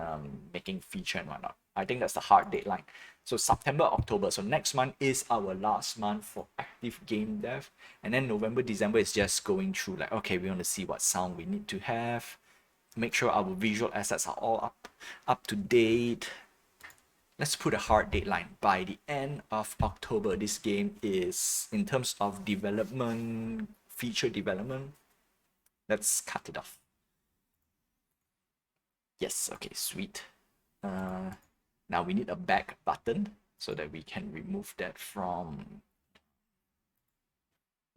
making feature and whatnot. I think that's the hard deadline. So September, October. So next month is our last month for active game dev. And then November, December is just going through like, okay, we want to see what sound we need to have. Make sure our visual assets are all up to date. Let's put a hard deadline. By the end of October, this game is, in terms of development, feature development, let's cut it off. Yes, okay, sweet. Now we need a back button so that we can remove that from...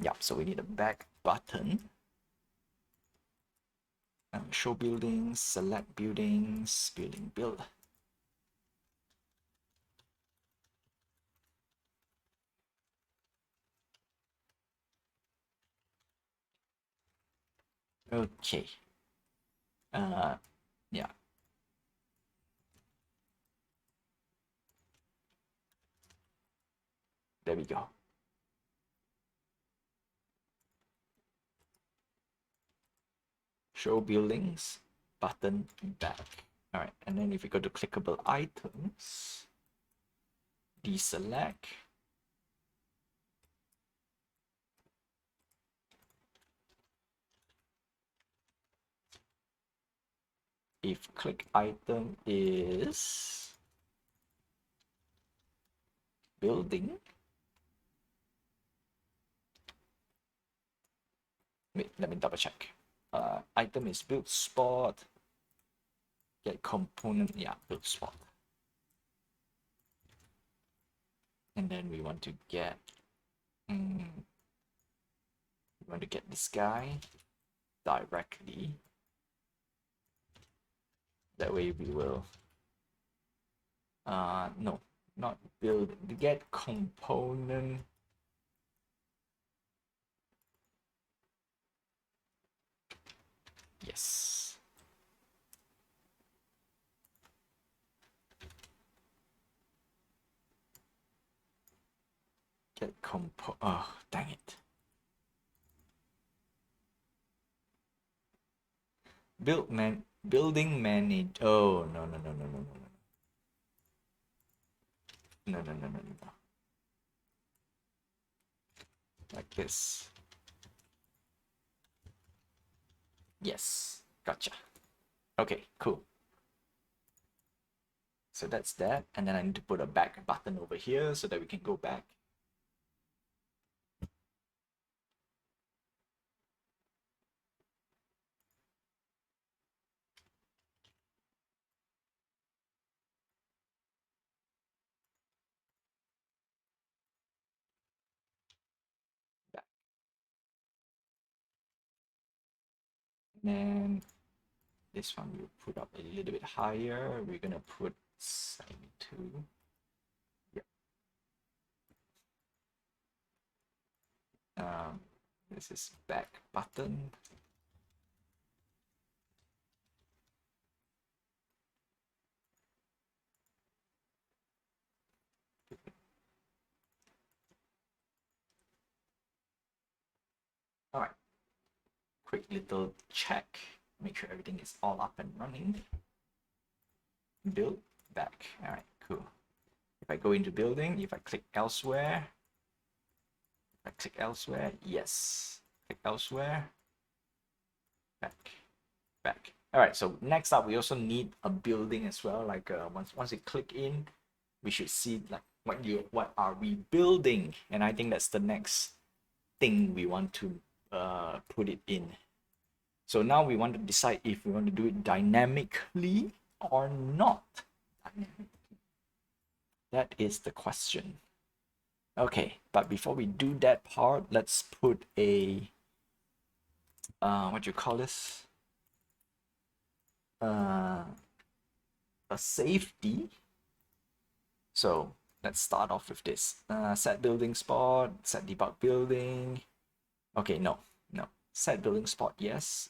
Yep, so we need a back button. Show buildings, select buildings, building build. Okay. Yeah. There we go. Show buildings, button back. All right, and then if we go to clickable items, deselect. If click item is building, wait, let me double check. Item is build spot, get component, yeah, build spot. And then we want to get, we want to get this guy directly. That way we will, no, not build, get component. Yes. Get oh, dang it. Building manage. Oh, no, no, no, no, no, no, no. No, no, no, no, no. Like this. Yes, gotcha. Okay, cool. So that's that. And then I need to put a back button over here so that we can go back. Back. And then this one we'll put up a little bit higher. We're gonna put 72. Yep. This is back button. All right. Quick little check. Make sure everything is all up and running. Build back. All right, cool. If I go into building, if I click elsewhere, yes. Click elsewhere, back. All right, so next up, we also need a building as well. Like once you click in, we should see like what are we building, and I think that's the next thing we want to put it in. So now we want to decide if we want to do it dynamically or not. That is the question. Okay, but before we do that part, let's put a what do you call this? A safety. So let's start off with this. Set building spot, set debug building. Okay, no. Set building spot, yes.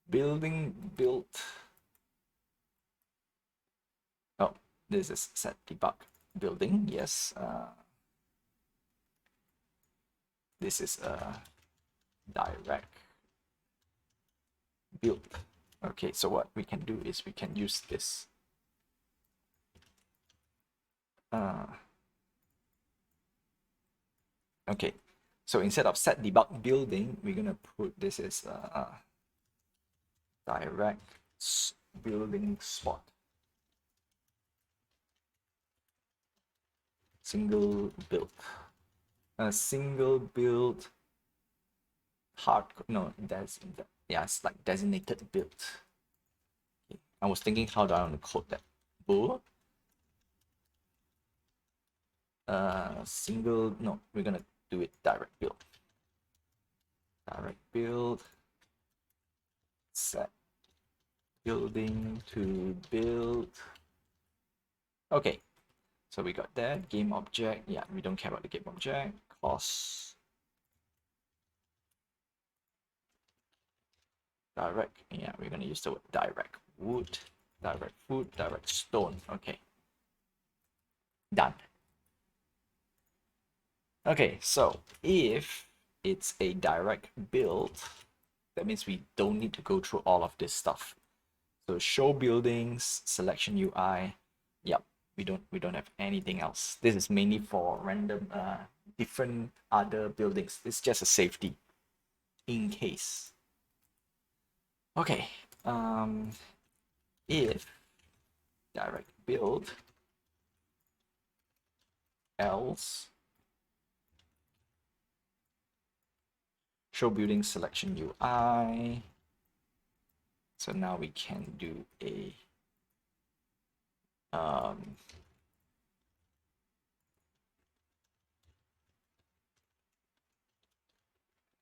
Building built. Oh, this is set debug building, yes. This is direct build. Okay, so what we can do is we can use this. Okay, so instead of set debug building, we're gonna put this as direct building spot. Single build. A single build hard, no, yeah, it's like designated build. Okay. I was thinking, how do I want to code that? Bool. Single, no, we're gonna do it direct build. Direct build, set building to build. Okay, so we got that. Game object, yeah, we don't care about the game object. Cost. Direct, yeah, we're gonna use the word direct wood, direct food, direct stone. Okay, done. Okay, so if it's a direct build, that means we don't need to go through all of this stuff. So show buildings, selection UI, yep, we don't have anything else. This is mainly for random different other buildings. It's just a safety in case. Okay, if direct build else show building selection UI. So now we can do a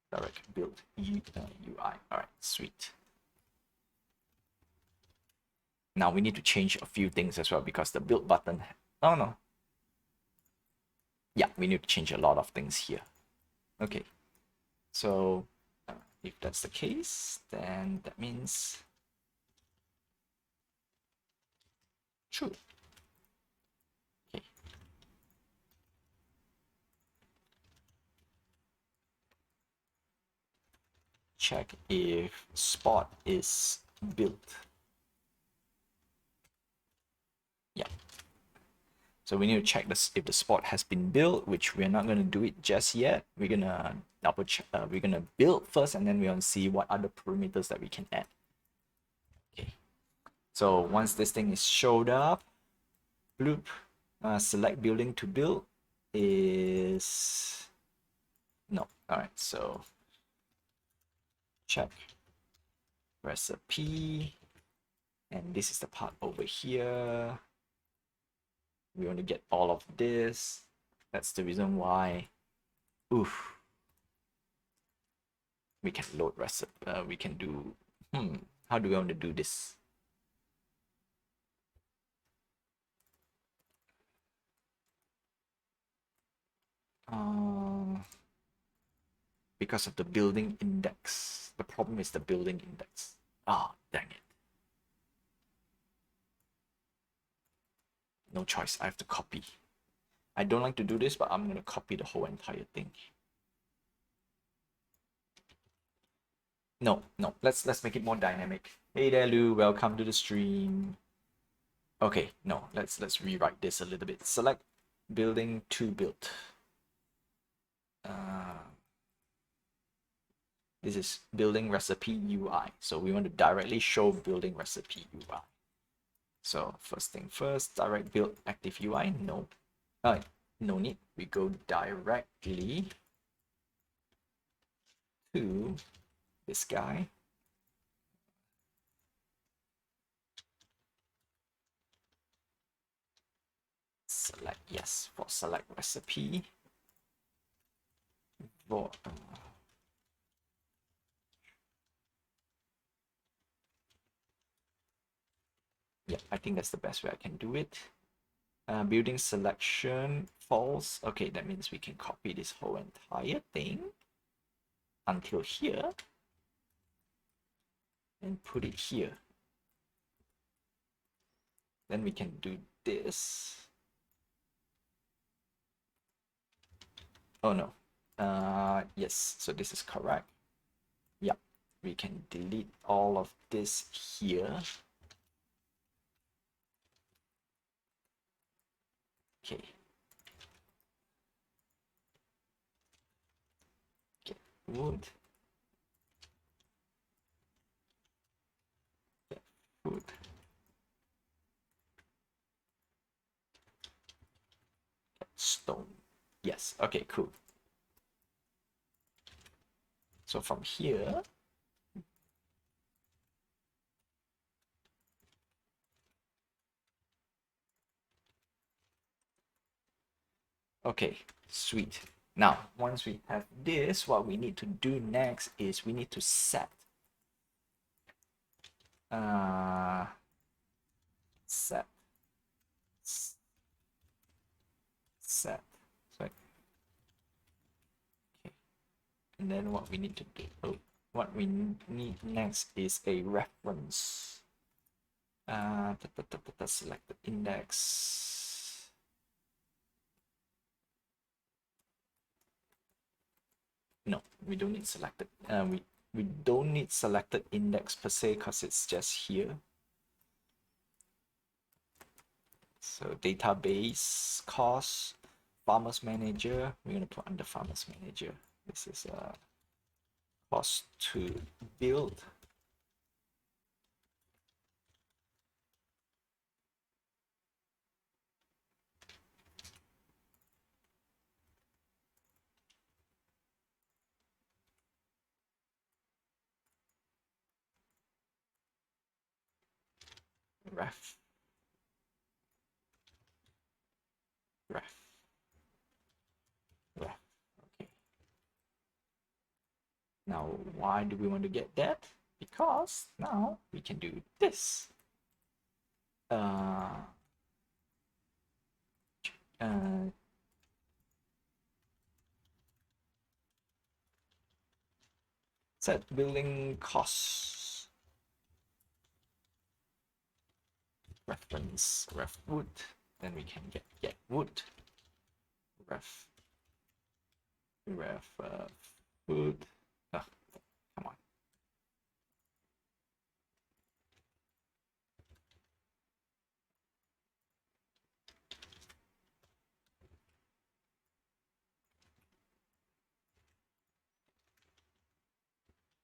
direct build UI. All right, sweet. Now we need to change a few things as well because the build button. Oh no. Yeah, we need to change a lot of things here. Okay, so if that's the case, then that means true. Okay. Check if spot is built. Yeah. So we need to check this if the spot has been built, which we're not going to do it just yet. We're gonna double check. We're gonna build first, and then we're gonna see what other parameters that we can add. Okay. So once this thing is showed up, bloop, select building to build is no. All right. So check recipe, and this is the part over here. We want to get all of this. That's the reason why. Oof. We can load recipe. We can do. How do we want to do this? Because of the building index. The problem is the building index. Ah, oh, dang it. No choice. I have to copy. I don't like to do this, but I'm gonna copy the whole entire thing. No, let's make it more dynamic. Hey there, Lou. Welcome to the stream. Okay, no, let's rewrite this a little bit. Select building to build. This is building recipe UI. So we want to directly show building recipe UI. So first thing first, direct build active UI. No, no need. We go directly to this guy. Select yes for select recipe. For yeah, I think that's the best way I can do it. Building selection false. Okay, that means we can copy this whole entire thing until here and put it here. Then we can do this. Oh no. Yes, so this is correct. Yeah, we can delete all of this here. Okay. Get wood. Get wood. Get stone. Yes. Okay. Cool. So from here, okay, sweet. Now, once we have this, what we need to do next is we need to set uh set set. Sorry. Okay. And then what we need to do, what we need next is a reference. Select the index. No, we don't need selected. We don't need selected index per se because it's just here. So database cost, farmers manager. We're gonna put under farmers manager. This is cost to build. Ref. Ref. Ref. Okay. Now, why do we want to get that? Because now we can do this. Uh, set building costs. Reference ref wood. Then we can get wood. Ref wood. Oh, come on.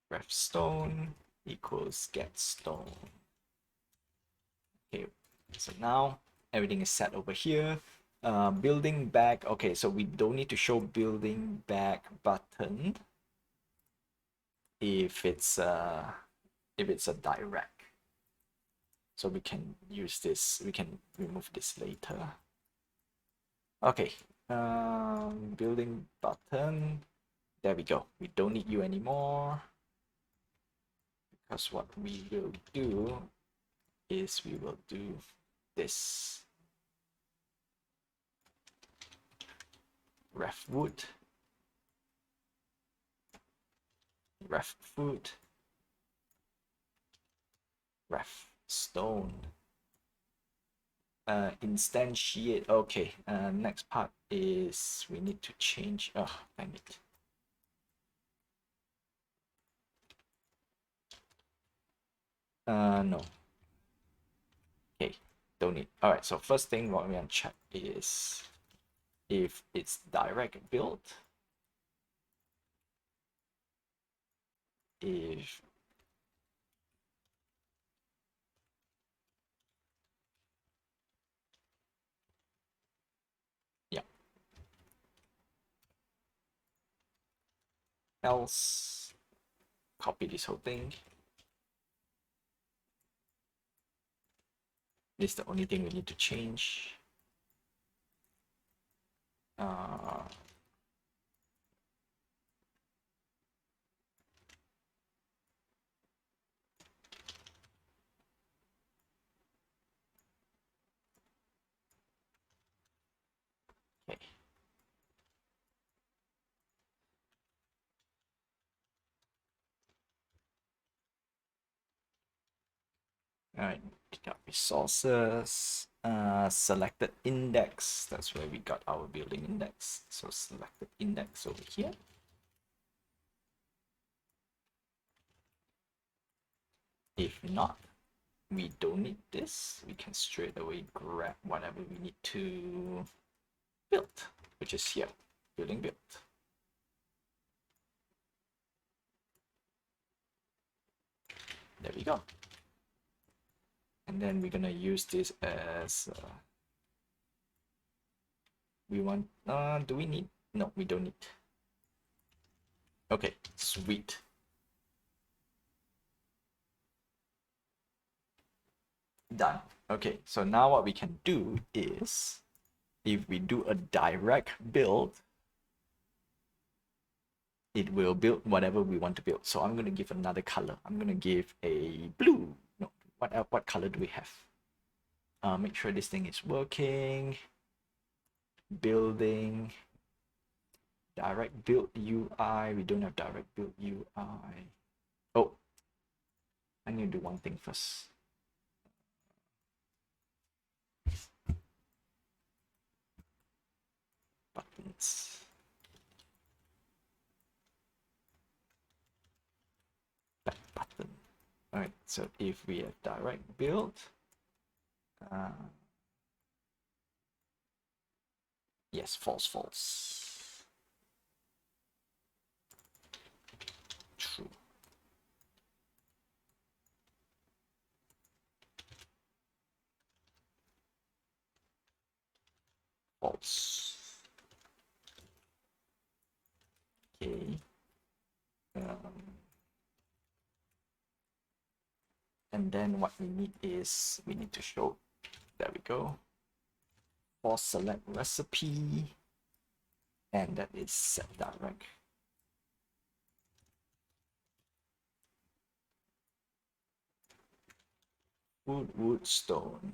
Ref stone equals get stone. Okay, so now everything is set over here. Building back. Okay, so we don't need to show building back button if it's a direct. So we can use this. We can remove this later. Okay. Building button. There we go. We don't need you anymore. Because what we will do is we will do this. Ref wood. Ref food. Ref stone. Instantiate. Okay. Next part is we need to change. Oh, dang it. No. Okay, don't need. All right. So first thing what we want to check is if it's direct build. If yeah. Else, copy this whole thing. This is the only thing we need to change. Okay. All right. Got resources. Selected index. That's where we got our building index. So selected index over here. If not, we don't need this. We can straight away grab whatever we need to build, which is here, building build. There we go. And then we're gonna use this as we want. Do we need? No, we don't need. Okay, sweet. Done. Okay, so now what we can do is, if we do a direct build, it will build whatever we want to build. So I'm going to give another color. I'm going to give a blue. No, what color do we have? Make sure this thing is working. Building. Direct build UI. We don't have direct build UI. Oh, I need to do one thing first. Buttons. Back button. Alright, so if we have direct build, yes, false, false. True. False. Okay. And then what we need is, we need to show, there we go, for select recipe, and that is set direct. Wood, stone.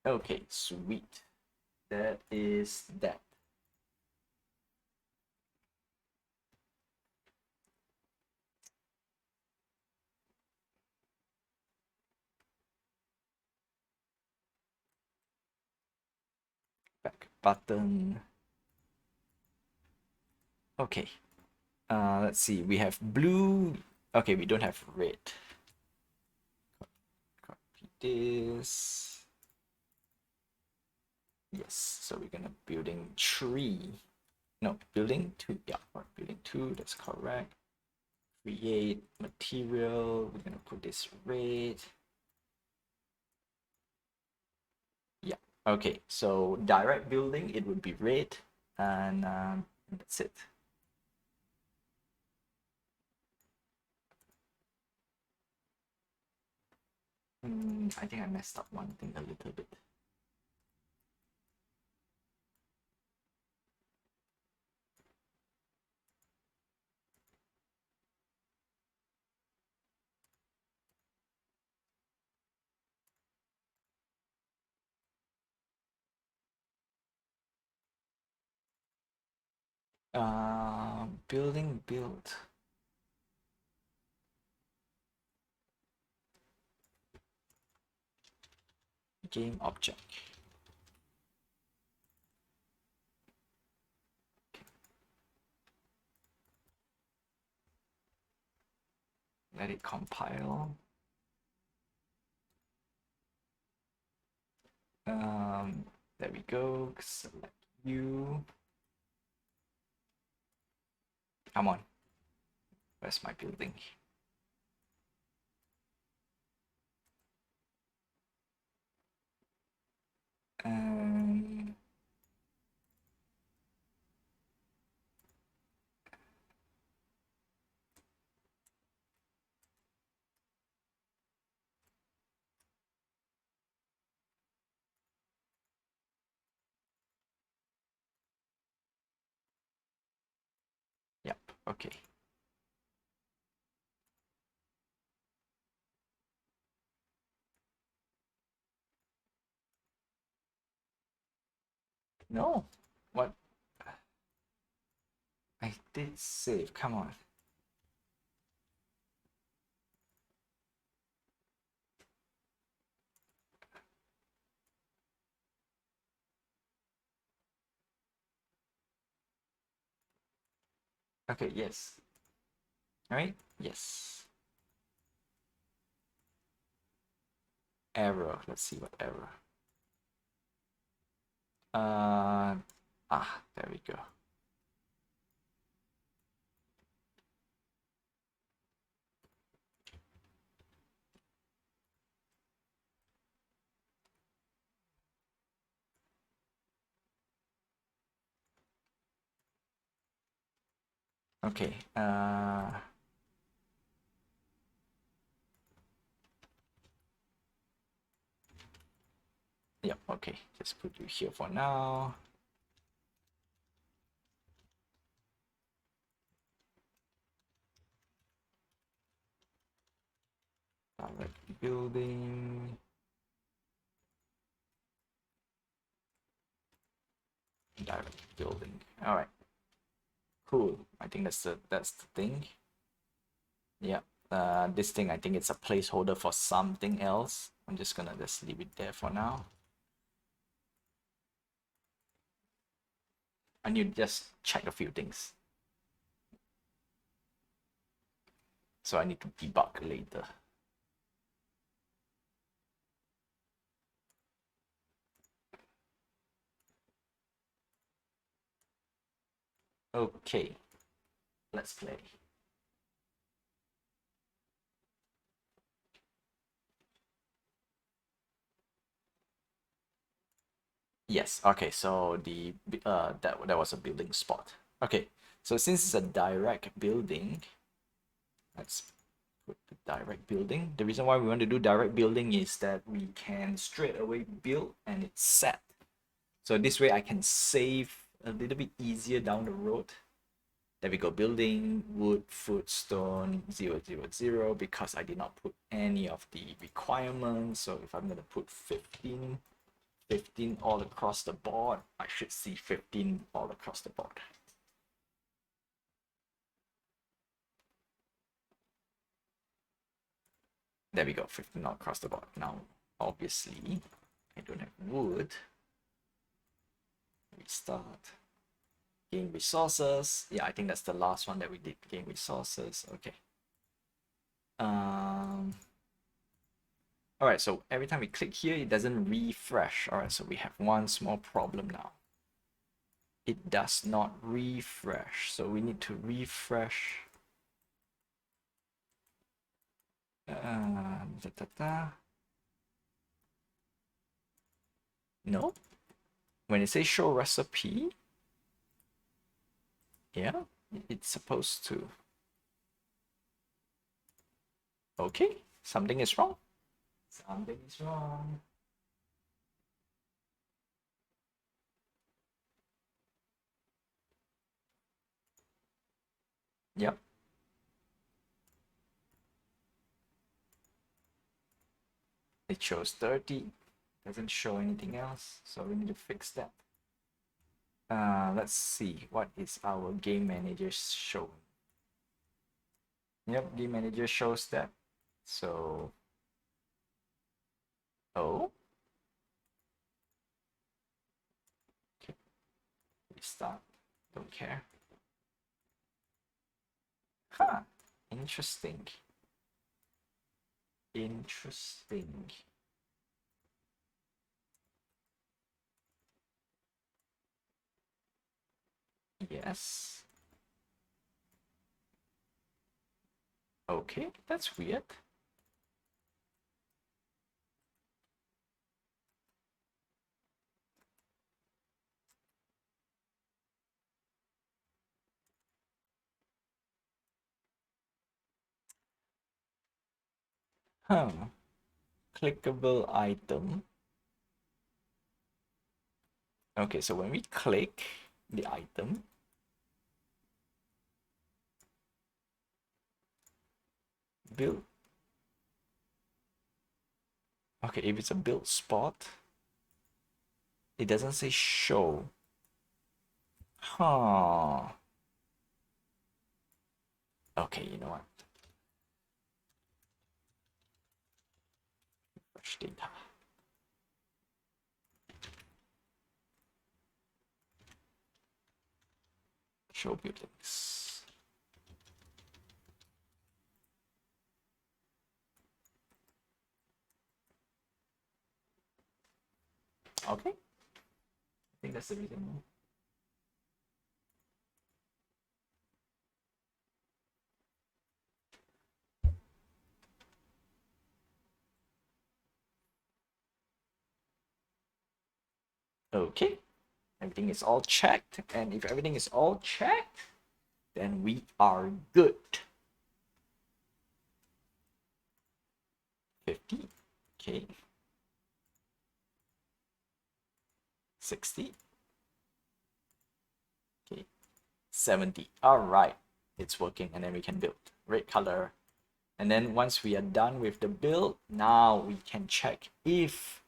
Okay, sweet. That is that. Back button. Okay. Let's see. We have blue. Okay, we don't have red. Copy this. Yes. So we're gonna building 3. No, building 2. Yeah, or building 2. That's correct. Create material. We're gonna put this red. Yeah. Okay. So direct building, it would be red, and that's it. I think I messed up one thing a little bit. Building build. Game object. Let it compile. There we go. Select you. Come on. Where's my building? Yep, okay. No. What? I did save. Come on. Okay, yes. All right. Yes. Error. Let's see what error. There we go. Okay. Yep. Okay. Just put you here for now. Direct building. Direct building. All right. Cool. I think that's the thing. Yeah. This thing, I think it's a placeholder for something else. I'm just gonna just leave it there for now. I need to just check a few things. So I need to debug later. Okay. Let's play. Yes, okay, so that was a building spot. Okay, so since it's a direct building, let's put the direct building. The reason why we want to do direct building is that we can straight away build and it's set. So this way I can save a little bit easier down the road. There we go, building, wood, food, stone, 0, 0, 0, because I did not put any of the requirements. So if I'm gonna put 15 all across the board, I should see 15 all across the board. There we go, 15 all across the board. Now, obviously, I don't have wood. Restart. Gain resources. Yeah, I think that's the last one that we did. Gain resources. Okay. Alright, so every time we click here, it doesn't refresh. Alright, so we have one small problem now. It does not refresh. So we need to refresh. No. When it says show recipe, yeah, it's supposed to. Okay, something is wrong. Something is wrong. Yep. It shows 30. Doesn't show anything else, so we need to fix that. Let's see, what is our game manager showing? Yep, game manager shows that. So, oh, okay, restart. Don't care. Huh, interesting. Interesting. Yes. Okay, that's weird. Huh. Clickable item. Okay, so when we click the item, build. Okay, if it's a build spot, it doesn't say show. Huh. Okay, you know what? Refresh data. Show buildings. Okay, I think that's the reason. Okay, everything is all checked, and if everything is all checked, then we are good. 50, okay. 60, okay. 70, all right, it's working, and then we can build. Red color. And then once we are done with the build, now we can check if,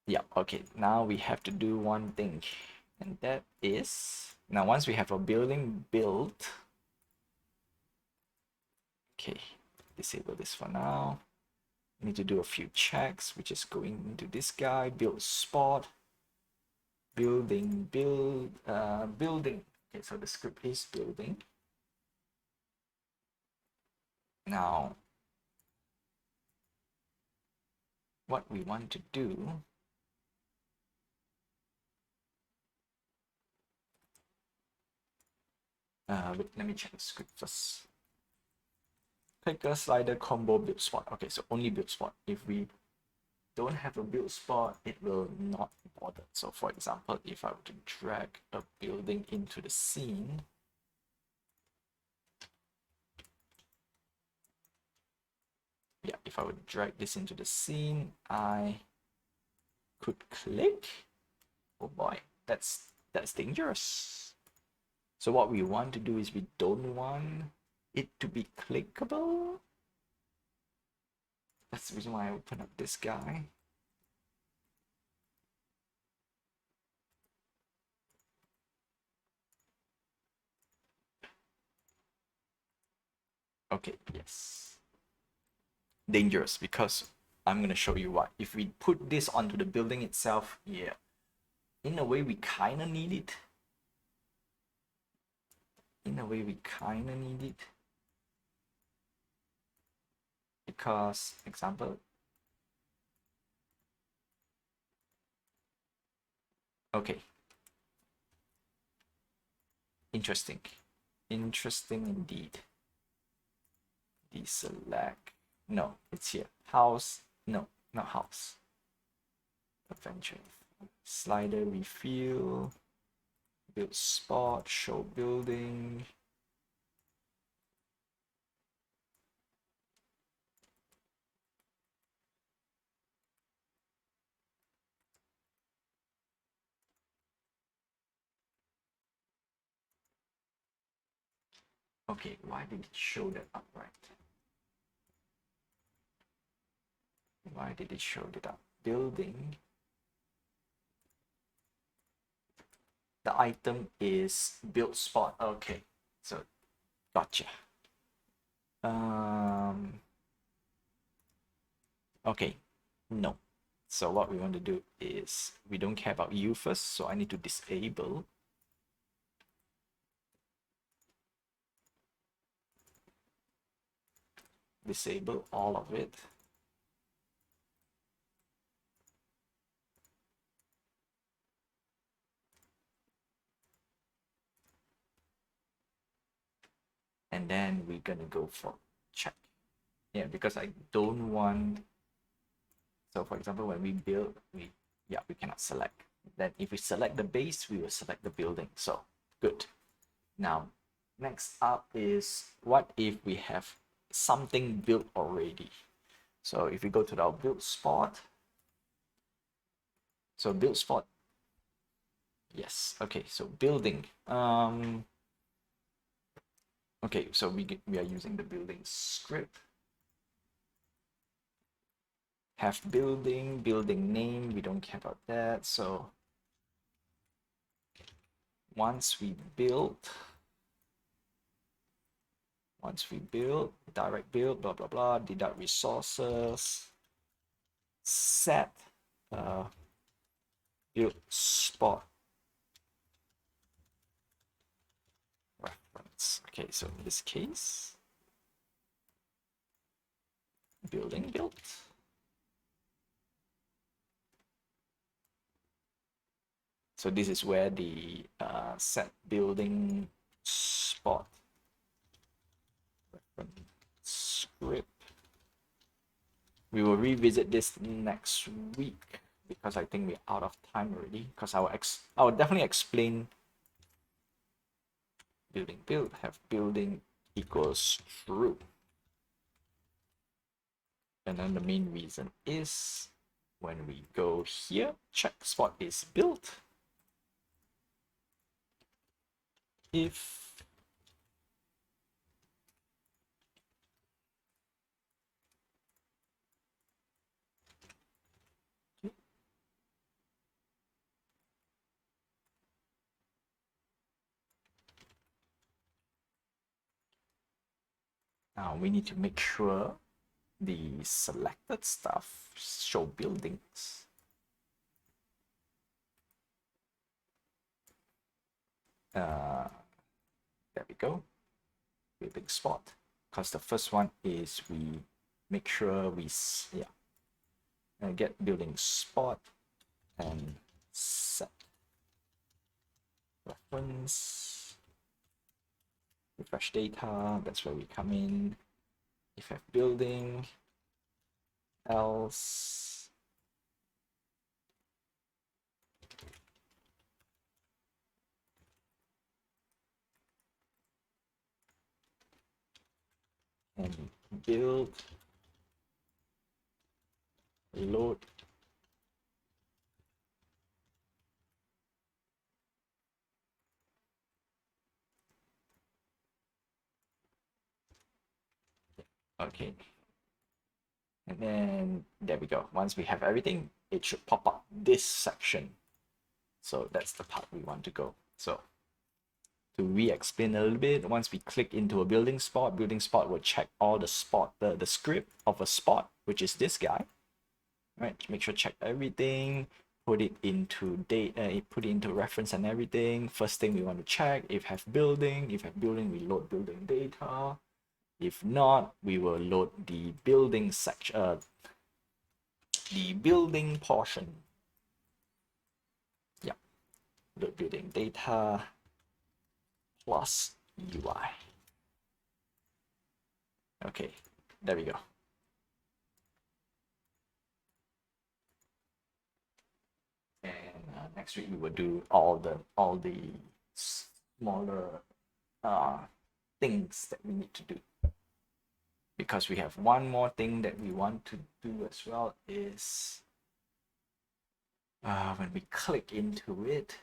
yeah, okay, now we have to do one thing, and that is, now once we have a building built, okay, disable this for now. Need to do a few checks, which is going into this guy, build spot, building, building. Okay, so the script is building. Now, what we want to do, wait, let me check the script first. Clicker, slider, combo, build spot. Okay, so only build spot. If we don't have a build spot, it will not bother. So for example, if I were to drag a building into the scene, yeah, if I would drag this into the scene, I could click. Oh boy, that's dangerous. So what we want to do is we don't want it to be clickable. That's the reason why I open up this guy. Okay, yes. Dangerous, because I'm going to show you what. If we put this onto the building itself, yeah, in a way we kind of need it. Because, example, okay, interesting indeed. Deselect, no, it's here. House, no, not house. Adventure, slider, refill, build spot, show building. Okay, why did it show that upright? Why did it show that up? Building. The item is build spot. Okay, so gotcha. Okay, no. So what we want to do is, we don't care about you first, so I need to disable. Disable all of it. And then we're gonna go for check. Yeah, because I don't want, so for example, when we build, we cannot select. Then if we select the base, we will select the building. So good. Now, next up is, what if we have something built already? So if we go to our build spot, so build spot, yes, okay, so building. Okay, so we are using the building script. Have building name, we don't care about that. So once we build, direct build, blah blah blah, deduct resources, set build spot reference. Okay, so in this case, building built. So this is where the set building spot script. We will revisit this next week because I think we're out of time already. Because I will definitely explain build have building equals true. And then the main reason is when we go here, check spot is built. If now we need to make sure the selected stuff show buildings. There we go, building spot. Because the first one is we make sure we get building spot and set reference, refresh data. That's where we come in. If have building, else and build load okay, and then there we go. Once we have everything, it should pop up this section. So that's the part we want to go. So to re-explain a little bit, once we click into a building spot will check all the spot, the script of a spot, which is this guy. Right, make sure check everything, put it into data, put it into reference and everything. First thing we want to check, if have building, we load building data. If not, we will load the building section, the building portion. Yeah, load building data plus UI. Okay, there we go. And next week we will do all the smaller things that we need to do. Because we have one more thing that we want to do as well is when we click into it.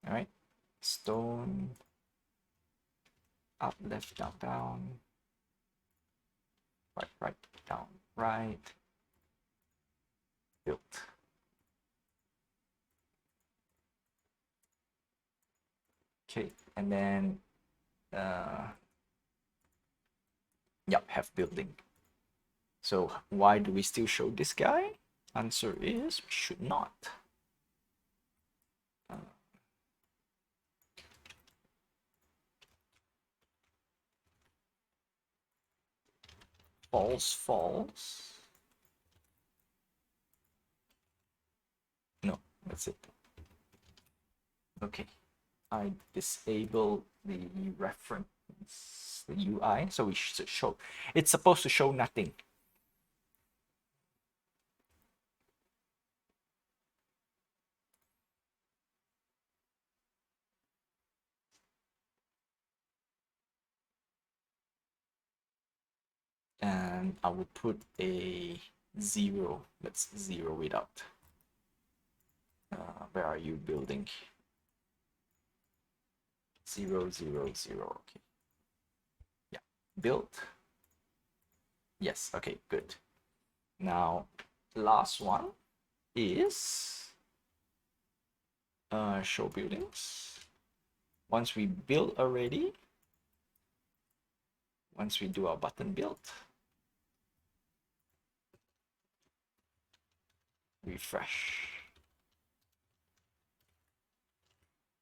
All right, stone, up, left, down, down, right, down, right, built. Okay, and then yep, have building. So why do we still show this guy? Answer is we should not. False, false. No, that's it. Okay, I disable the reference, the UI, so we should show, it's supposed to show nothing. And I will put a 0. Let's 0 it out. Where are you building? 0, 0, 0. Okay. Yeah, built. Yes, okay, good. Now, last one is show buildings. Once we build already, once we do our button build, refresh.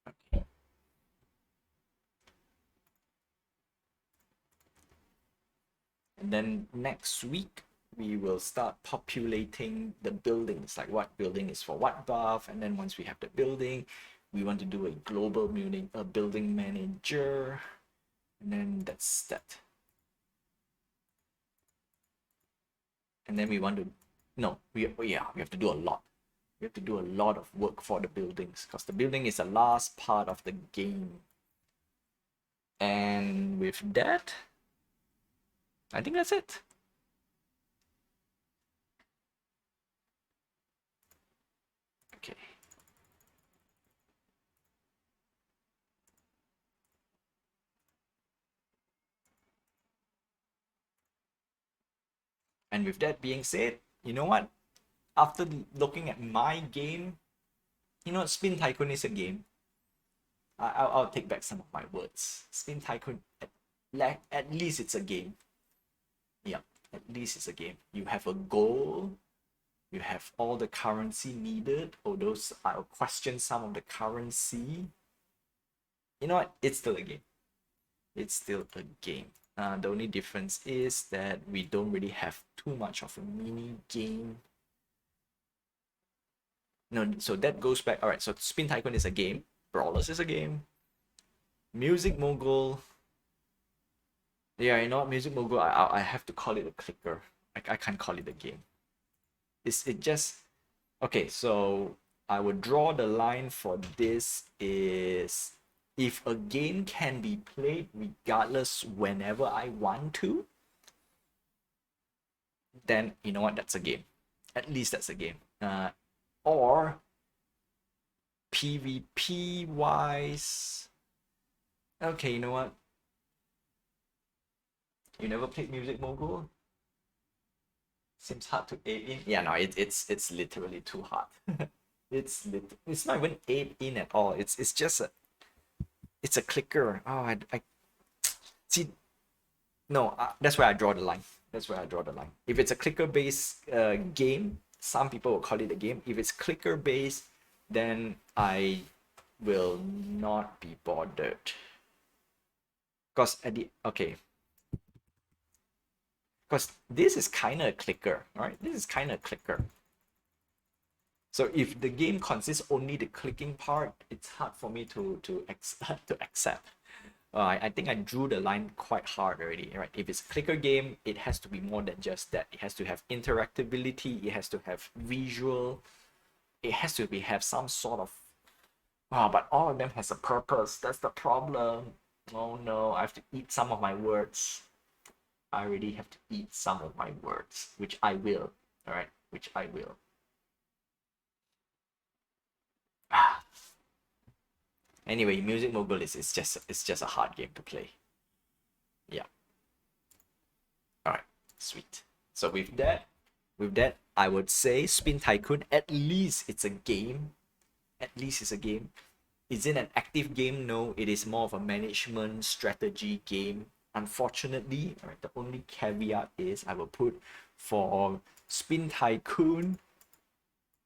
Okay. And then next week we will start populating the buildings, like what building is for what buff, and then once we have the building, we want to do a global building manager, and then that's that. And then we want to, no, we have to do a lot. We have to do a lot of work for the buildings, because the building is the last part of the game. And with that, I think that's it. Okay. And with that being said, you know what? After looking at my game, you know, Spin Tycoon is a game. I'll take back some of my words. Spin Tycoon, at least it's a game. Yeah, at least it's a game. You have a goal. You have all the currency needed. Although I'll question some of the currency. You know what? It's still a game. It's still a game. The only difference is that we don't really have too much of a mini game. No, so that goes back. All right, so Spin Tycoon is a game. Brawlers is a game. Music Mogul. Yeah, you know what? Music Mogul, I have to call it a clicker. I can't call it a game. It just okay. So I would draw the line for this is if a game can be played regardless whenever I want to, then you know what? That's a game. At least that's a game. Or PvP wise, okay, you know what? You never played Music Mogul? Seems hard to aid in. Yeah, no, it's literally too hard. it's not even aid in at all. It's just it's a clicker. Oh, I see. No, that's where I draw the line. That's where I draw the line. If it's a clicker based game, some people will call it a game. If it's clicker based, then I will not be bothered. Because because this is kind of a clicker, right? This is kind of a clicker. So if the game consists only the clicking part, it's hard for me to accept. I think I drew the line quite hard already, right? If it's a clicker game, it has to be more than just that. It has to have interactability. It has to have visual. It has to have some sort of. But all of them has a purpose. That's the problem. Oh no, I have to eat some of my words. I already have to eat some of my words, which I will. All right, which I will. Anyway, Music Mogul is it's just a hard game to play. Yeah. All right, sweet. So with that, I would say Spin Tycoon. At least it's a game. At least it's a game. Is it an active game? No, it is more of a management strategy game. Unfortunately, right, the only caveat is I will put for Spin Tycoon.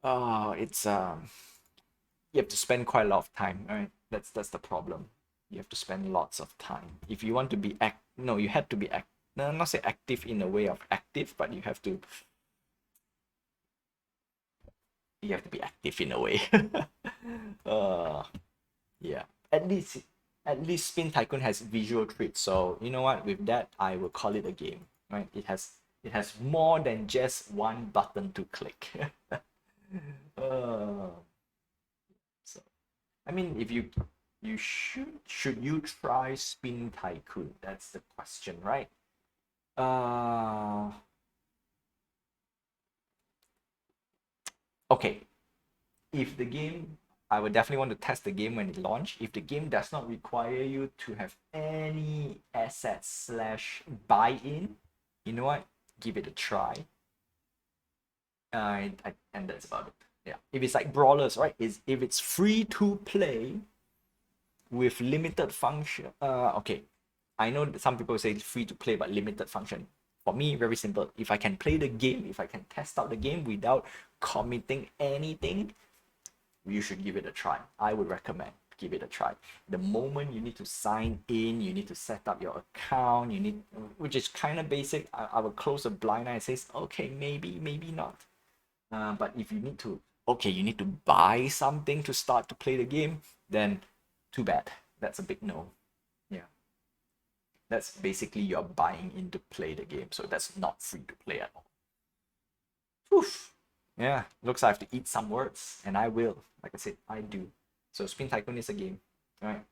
It's you have to spend quite a lot of time, right? That's the problem. You have to spend lots of time. If you want to be you had to be no, not say active in a way of active, but you have to be active in a way. Yeah. At least Spin Tycoon has visual traits. So you know what? With that, I will call it a game. Right? It has more than just one button to click. So I mean, if you should you try Spin Tycoon? That's the question, right? Okay. If the game, I would definitely want to test the game when it launch. If the game does not require you to have any assets slash buy-in, you know what? Give it a try. And that's about it. Yeah. If it's like brawlers, right? If it's free to play with limited function. Okay. I know that some people say it's free to play but limited function. For me, very simple. If I can play the game, if I can test out the game without committing anything, you should give it a try. I would recommend. give it a try. The moment you need to sign in, you need to set up your account, which is kind of basic. I will close a blind eye and says, okay, maybe not. But if you need to, okay, you need to buy something to start to play the game, then too bad. That's a big no. Yeah. That's basically you're buying in to play the game, so that's not free to play at all. Oof. Yeah, looks like I have to eat some words, and I will. Like I said, I do. So Spin Tycoon is a game, right?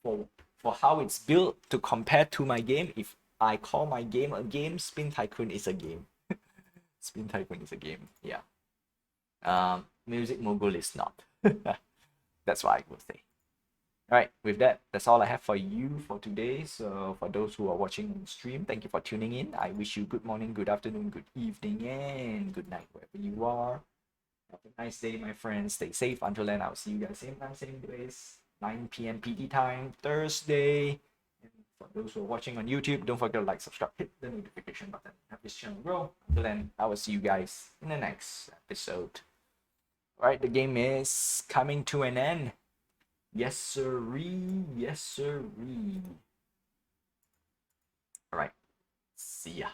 For how it's built to compare to my game, if I call my game a game, Spin Tycoon is a game. Spin Tycoon is a game, yeah. Music Mogul is not. That's what I will say. All right, with that, that's all I have for you for today. So for those who are watching on stream, thank you for tuning in. I wish you good morning, good afternoon, good evening, and good night wherever you are. Have a nice day, my friends. Stay safe. Until then, I'll see you guys same time, same place, 9 p.m. PT time, Thursday. And for those who are watching on YouTube, don't forget to like, subscribe, hit the notification button. Help this channel grow. Until then, I will see you guys in the next episode. All right, the game is coming to an end. Yes, sirree. Yes, sirree. All right. See ya.